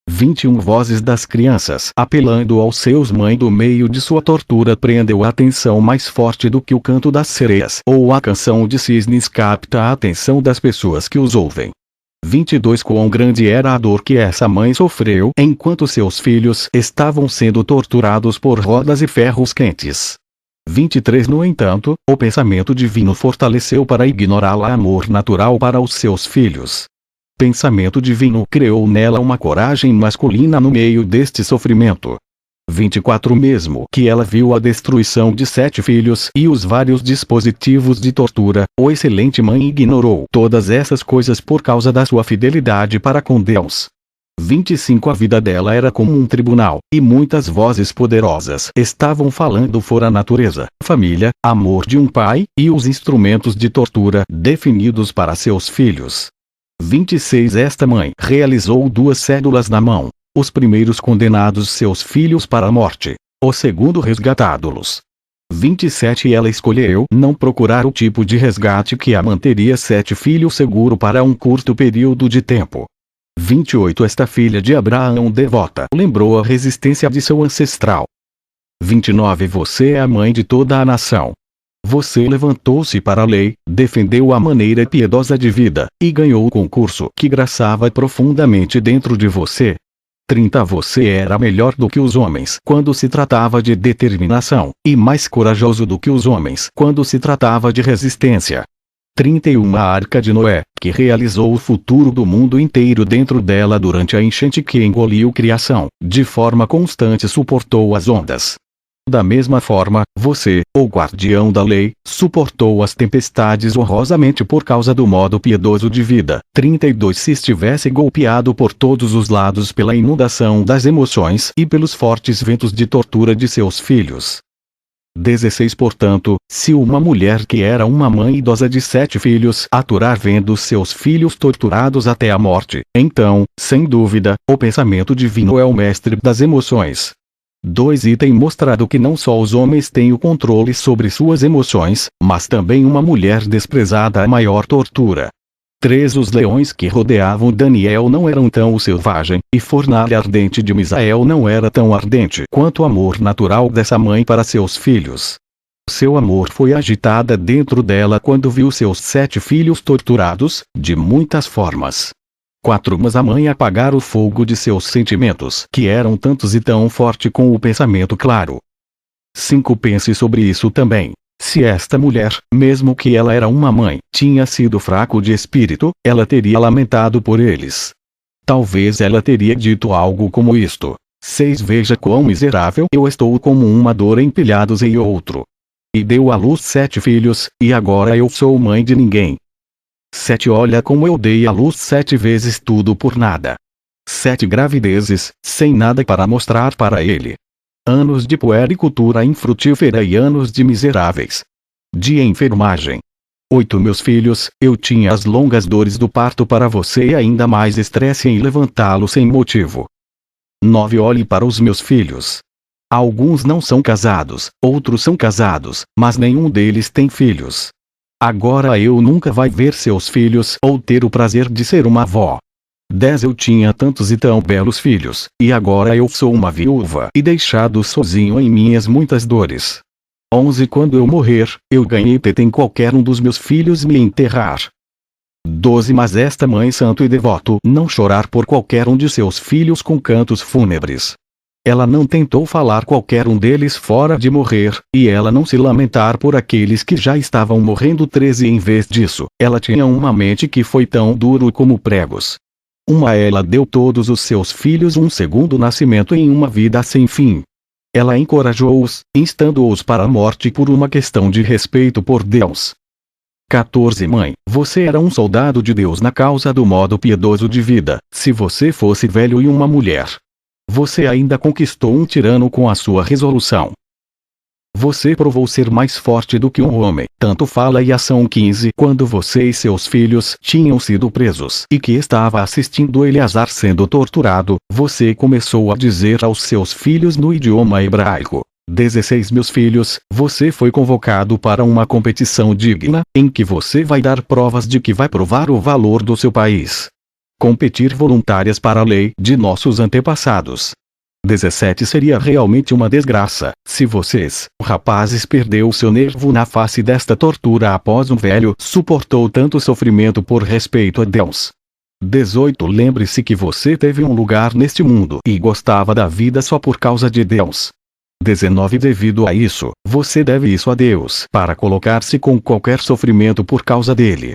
21 Vozes das crianças apelando aos seus mães do meio de sua tortura prendeu a atenção mais forte do que o canto das sereias ou a canção de cisnes capta a atenção das pessoas que os ouvem. 22 Quão grande era a dor que essa mãe sofreu enquanto seus filhos estavam sendo torturados por rodas e ferros quentes. 23 No entanto, o pensamento divino fortaleceu para ignorá-la amor natural para os seus filhos. Pensamento divino criou nela uma coragem masculina no meio deste sofrimento. 24 Mesmo que ela viu a destruição de 7 filhos e os vários dispositivos de tortura, a excelente mãe ignorou todas essas coisas por causa da sua fidelidade para com Deus. 25 A vida dela era como um tribunal, e muitas vozes poderosas estavam falando fora a natureza, família, amor de um pai, e os instrumentos de tortura definidos para seus filhos. 26 Esta mãe realizou 2 cédulas na mão. Os primeiros condenados seus filhos para a morte. O segundo resgatá-los. 27 Ela escolheu não procurar o tipo de resgate que a manteria 7 filhos seguro para um curto período de tempo. 28 Esta filha de Abraão devota lembrou a resistência de seu ancestral. 29 Você é a mãe de toda a nação. Você levantou-se para a lei, defendeu a maneira piedosa de vida, e ganhou o concurso que graçava profundamente dentro de você. 30 Você era melhor do que os homens quando se tratava de determinação, e mais corajoso do que os homens quando se tratava de resistência. 31 A Arca de Noé, que realizou o futuro do mundo inteiro dentro dela durante a enchente que engoliu criação, de forma constante suportou as ondas. Da mesma forma, você, o guardião da lei, suportou as tempestades honrosamente por causa do modo piedoso de vida. 32 Se estivesse golpeado por todos os lados pela inundação das emoções e pelos fortes ventos de tortura de seus filhos. 16 Portanto, se uma mulher que era uma mãe idosa de 7 filhos aturar vendo seus filhos torturados até a morte, então, sem dúvida, o pensamento divino é o mestre das emoções. 2 E tem mostrado que não só os homens têm o controle sobre suas emoções, mas também uma mulher desprezada a maior tortura. 3 Os leões que rodeavam Daniel não eram tão selvagem, e fornalha ardente de Misael não era tão ardente quanto o amor natural dessa mãe para seus filhos. Seu amor foi agitada dentro dela quando viu seus 7 filhos torturados, de muitas formas. 4 Mas a mãe apagara o fogo de seus sentimentos, que eram tantos e tão forte com o pensamento claro. 5 Pense sobre isso também. Se esta mulher, mesmo que ela era uma mãe, tinha sido fraco de espírito, ela teria lamentado por eles. Talvez ela teria dito algo como isto: 6 Veja quão miserável eu estou como uma dor empilhados em outro. E deu à luz 7 filhos, e agora eu sou mãe de ninguém. 7 Olha como eu dei à luz 7 vezes tudo por nada. 7 gravidezes, sem nada para mostrar para ele. Anos de puericultura infrutífera e anos de miseráveis. De enfermagem. 8 Meus filhos, eu tinha as longas dores do parto para você e ainda mais estresse em levantá-lo sem motivo. 9 Olhe para os meus filhos. Alguns não são casados, outros são casados, mas nenhum deles tem filhos. Agora eu nunca vai ver seus filhos ou ter o prazer de ser uma avó. 10 Eu tinha tantos e tão belos filhos, e agora eu sou uma viúva e deixado sozinho em minhas muitas dores. 11 Quando eu morrer, eu ganhei tem qualquer um dos meus filhos me enterrar. 12 Mas esta mãe santo e devoto não chorar por qualquer um de seus filhos com cantos fúnebres. Ela não tentou falar qualquer um deles fora de morrer, e ela não se lamentar por aqueles que já estavam morrendo. 13 Em vez disso, ela tinha uma mente que foi tão duro como pregos. Ela deu todos os seus filhos um segundo nascimento em uma vida sem fim. Ela encorajou-os, instando-os para a morte por uma questão de respeito por Deus. 14 Mãe, você era um soldado de Deus na causa do modo piedoso de vida. Se você fosse velho e uma mulher, você ainda conquistou um tirano com a sua resolução. Você provou ser mais forte do que um homem. Tanto fala e ação. 15 Quando você e seus filhos tinham sido presos e que estava assistindo Eleazar sendo torturado, você começou a dizer aos seus filhos no idioma hebraico. 16 Meus filhos, você foi convocado para uma competição digna, em que você vai dar provas de que vai provar o valor do seu país. Competir voluntárias para a lei de nossos antepassados. 17 Seria realmente uma desgraça, se vocês, rapazes, perdeu seu nervo na face desta tortura após um velho suportou tanto sofrimento por respeito a Deus. 18 Lembre-se que você teve um lugar neste mundo e gostava da vida só por causa de Deus. 19 Devido a isso, você deve isso a Deus para colocar-se com qualquer sofrimento por causa dele.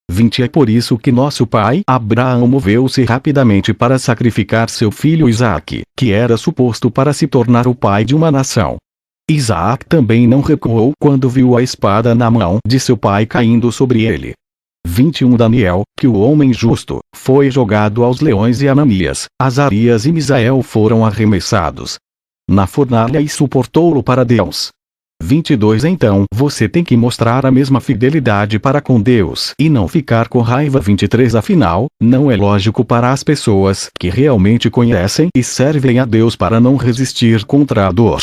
20 É por isso que nosso pai Abraão moveu-se rapidamente para sacrificar seu filho Isaque, que era suposto para se tornar o pai de uma nação. Isaac também não recuou quando viu a espada na mão de seu pai caindo sobre ele. 21 Daniel, que o homem justo, foi jogado aos leões e Ananias, Azarias e Misael foram arremessados na fornalha e suportou-lo para Deus. 22 Então você tem que mostrar a mesma fidelidade para com Deus e não ficar com raiva. 23 Afinal, não é lógico para as pessoas que realmente conhecem e servem a Deus para não resistir contra a dor.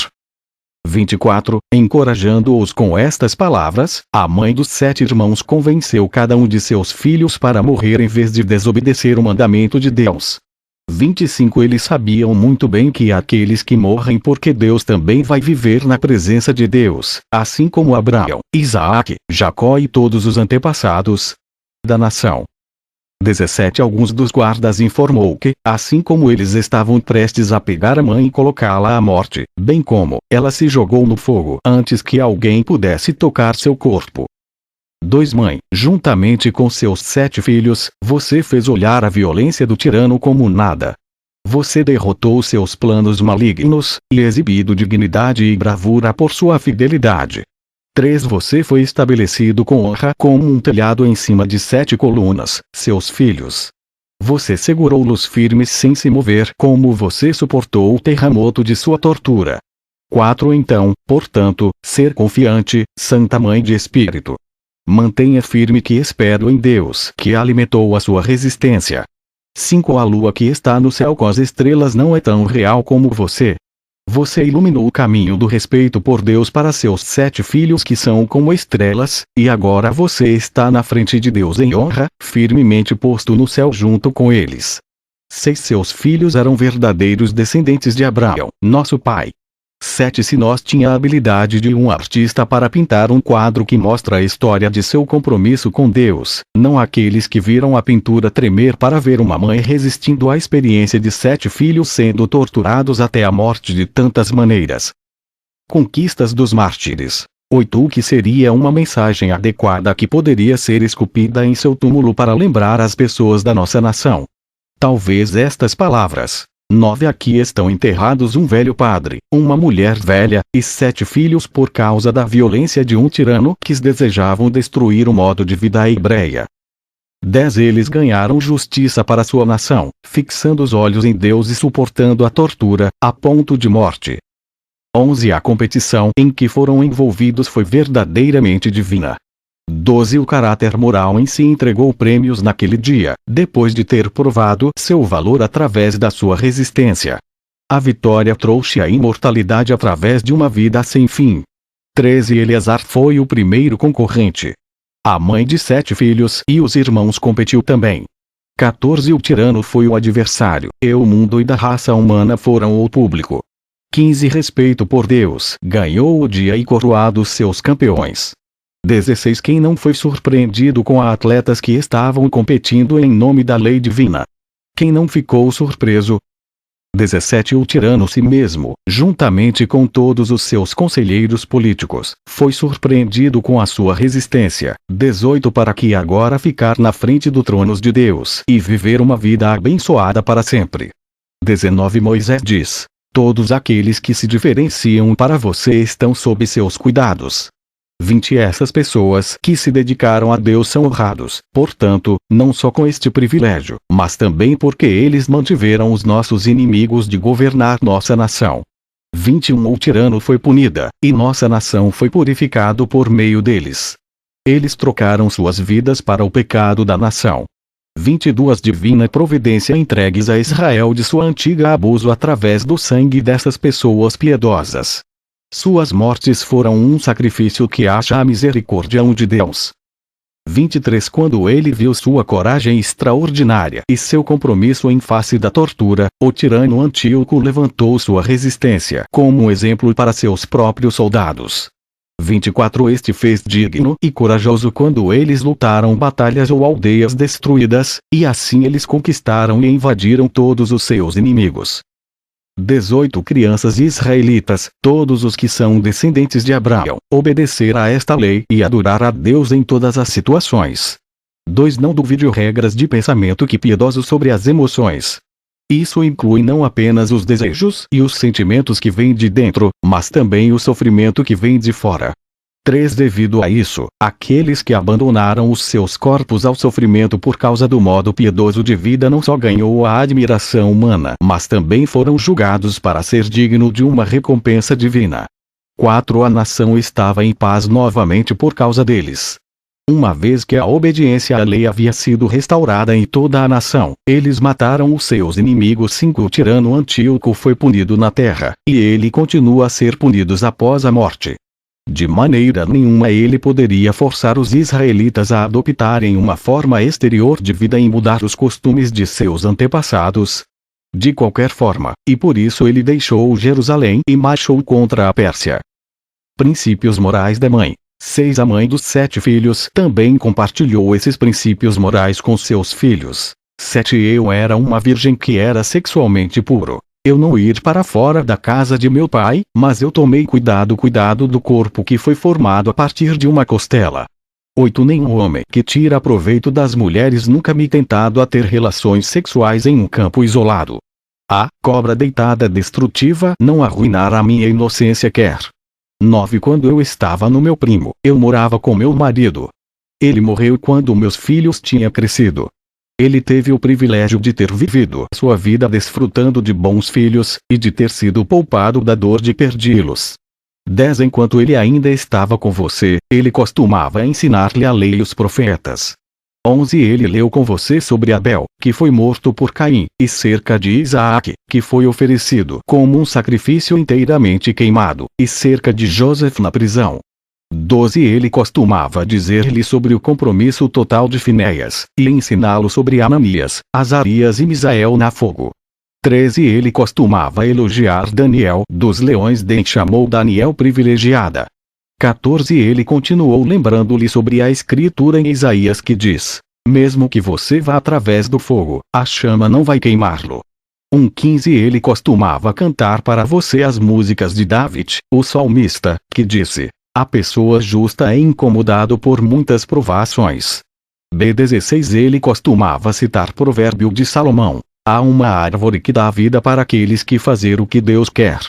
24 Encorajando-os com estas palavras, a mãe dos 7 irmãos convenceu cada um de seus filhos para morrer em vez de desobedecer o mandamento de Deus. 25 Eles sabiam muito bem que aqueles que morrem porque Deus também vai viver na presença de Deus, assim como Abraão, Isaque, Jacó e todos os antepassados da nação. 17 Alguns dos guardas informou que, assim como eles estavam prestes a pegar a mãe e colocá-la à morte, bem como ela se jogou no fogo antes que alguém pudesse tocar seu corpo. 2 Mãe, juntamente com seus 7 filhos, você fez olhar a violência do tirano como nada. Você derrotou seus planos malignos, e exibido dignidade e bravura por sua fidelidade. 3 Você foi estabelecido com honra como um telhado em cima de 7 colunas, seus filhos. Você segurou-los firmes sem se mover como você suportou o terremoto de sua tortura. 4 Então, portanto, ser confiante, Santa Mãe de Espírito. Mantenha firme que espero em Deus que alimentou a sua resistência. 5 A lua que está no céu com as estrelas não é tão real como você. Você iluminou o caminho do respeito por Deus para seus 7 filhos que são como estrelas, e agora você está na frente de Deus em honra, firmemente posto no céu junto com eles. 6 Seus filhos eram verdadeiros descendentes de Abraão, nosso pai. 7 Se nós tinha a habilidade de um artista para pintar um quadro que mostra a história de seu compromisso com Deus, não aqueles que viram a pintura tremer para ver uma mãe resistindo à experiência de 7 filhos sendo torturados até a morte de tantas maneiras. Conquistas dos mártires. 8 O que seria uma mensagem adequada que poderia ser esculpida em seu túmulo para lembrar as pessoas da nossa nação. Talvez estas palavras. 9 Aqui estão enterrados um velho padre, uma mulher velha, e 7 filhos por causa da violência de um tirano que desejavam destruir o modo de vida hebreia. 10 Eles ganharam justiça para sua nação, fixando os olhos em Deus e suportando a tortura, a ponto de morte. 11 A competição em que foram envolvidos foi verdadeiramente divina. 12 O caráter moral em si entregou prêmios naquele dia, depois de ter provado seu valor através da sua resistência. A vitória trouxe a imortalidade através de uma vida sem fim. 13 Eleazar foi o primeiro concorrente. A mãe de 7 filhos e os irmãos competiu também. 14 O tirano foi o adversário, e o mundo e da raça humana foram o público. 15 Respeito por Deus ganhou o dia e coroado seus campeões. 16 Quem não foi surpreendido com atletas que estavam competindo em nome da lei divina? Quem não ficou surpreso? 17 O tirano si mesmo, juntamente com todos os seus conselheiros políticos, foi surpreendido com a sua resistência. 18 Para que agora ficar na frente do trono de Deus e viver uma vida abençoada para sempre. 19 Moisés diz: todos aqueles que se diferenciam para você estão sob seus cuidados. 20 Essas pessoas que se dedicaram a Deus são honrados, portanto, não só com este privilégio, mas também porque eles mantiveram os nossos inimigos de governar nossa nação. 21 O tirano foi punida, e nossa nação foi purificado por meio deles. Eles trocaram suas vidas para o pecado da nação. 22 Divina providência entregues a Israel de sua antiga abuso através do sangue dessas pessoas piedosas. Suas mortes foram um sacrifício que acha a misericórdia de Deus. 23 Quando ele viu sua coragem extraordinária e seu compromisso em face da tortura, o tirano Antíoco levantou sua resistência como um exemplo para seus próprios soldados. 24 Este fez digno e corajoso quando eles lutaram batalhas ou aldeias destruídas, e assim eles conquistaram e invadiram todos os seus inimigos. 18 Crianças israelitas, todos os que são descendentes de Abraão, obedecer a esta lei e adorar a Deus em todas as situações. 2 Não duvide regras de pensamento que piedosos sobre as emoções. Isso inclui não apenas os desejos e os sentimentos que vêm de dentro, mas também o sofrimento que vem de fora. 3 Devido a isso, aqueles que abandonaram os seus corpos ao sofrimento por causa do modo piedoso de vida não só ganhou a admiração humana, mas também foram julgados para ser digno de uma recompensa divina. 4 A nação estava em paz novamente por causa deles. Uma vez que a obediência à lei havia sido restaurada em toda a nação, eles mataram os seus inimigos. 5 O tirano Antíoco foi punido na terra, e ele continua a ser punido após a morte. De maneira nenhuma ele poderia forçar os israelitas a adoptarem uma forma exterior de vida e mudar os costumes de seus antepassados. De qualquer forma, e por isso ele deixou Jerusalém e marchou contra a Pérsia. Princípios morais da mãe. 6 A mãe dos 7 filhos também compartilhou esses princípios morais com seus filhos. 7 Eu era uma virgem que era sexualmente puro. Eu não ir para fora da casa de meu pai, mas eu tomei cuidado do corpo que foi formado a partir de uma costela. 8 Nenhum homem que tira proveito das mulheres nunca me tentado a ter relações sexuais em um campo isolado. A cobra deitada destrutiva não arruinar a minha inocência quer. 9 Quando eu estava no meu primo, eu morava com meu marido. Ele morreu quando meus filhos tinham crescido. Ele teve o privilégio de ter vivido sua vida desfrutando de bons filhos, e de ter sido poupado da dor de perdi-los. 10 Enquanto ele ainda estava com você, ele costumava ensinar-lhe a lei e os profetas. 11 Ele leu com você sobre Abel, que foi morto por Caim, e cerca de Isaac, que foi oferecido como um sacrifício inteiramente queimado, e cerca de José na prisão. 12 Ele costumava dizer-lhe sobre o compromisso total de Finéias, e ensiná-lo sobre Ananias, Azarias e Misael na fogo. 13 Ele costumava elogiar Daniel dos leões e chamou Daniel privilegiada. 14 Ele continuou lembrando-lhe sobre a escritura em Isaías que diz: mesmo que você vá através do fogo, a chama não vai queimá-lo. 15 Ele costumava cantar para você as músicas de David, o salmista, que disse: a pessoa justa é incomodado por muitas provações. 16 Ele costumava citar provérbio de Salomão: há uma árvore que dá vida para aqueles que fazer o que Deus quer.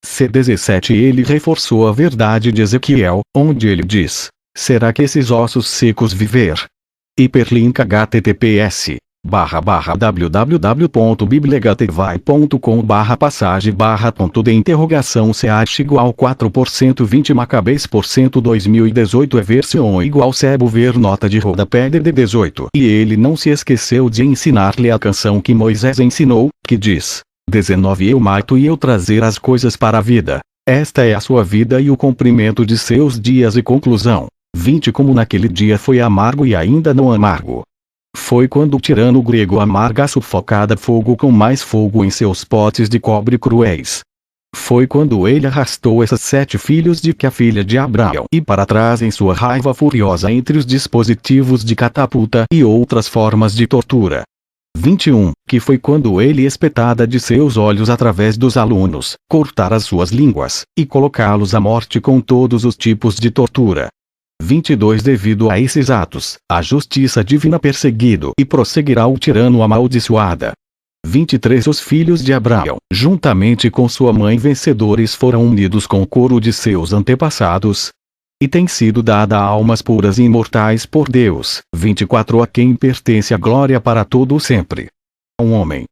17 Ele reforçou a verdade de Ezequiel, onde ele diz: será que esses ossos secos viver? Hiperlink https www.bibliogatevai.com/passagem/ponto de interrogação ch igual 4% 20 Macabês% 2018 é versão igual sebo ver nota de rodapé de 18 e ele não se esqueceu de ensinar-lhe a canção que Moisés ensinou, que diz, 19 eu mato e eu trazer as coisas para a vida. Esta é a sua vida e o comprimento de seus dias e conclusão. 20 Como naquele dia foi amargo e ainda não amargo. Foi quando o tirano grego amarga a sufocada fogo com mais fogo em seus potes de cobre cruéis. Foi quando ele arrastou esses 7 filhos de que a filha de Abraão e para trás em sua raiva furiosa entre os dispositivos de catapulta e outras formas de tortura. 21 Que foi quando ele espetada de seus olhos através dos alunos, cortar as suas línguas, e colocá-los à morte com todos os tipos de tortura. 22 Devido a esses atos, a justiça divina perseguido e prosseguirá o tirano amaldiçoada. 23 Os filhos de Abraão, juntamente com sua mãe vencedores foram unidos com o coro de seus antepassados, e tem sido dada a almas puras e imortais por Deus. 24 A quem pertence a glória para todo o sempre. Um homem,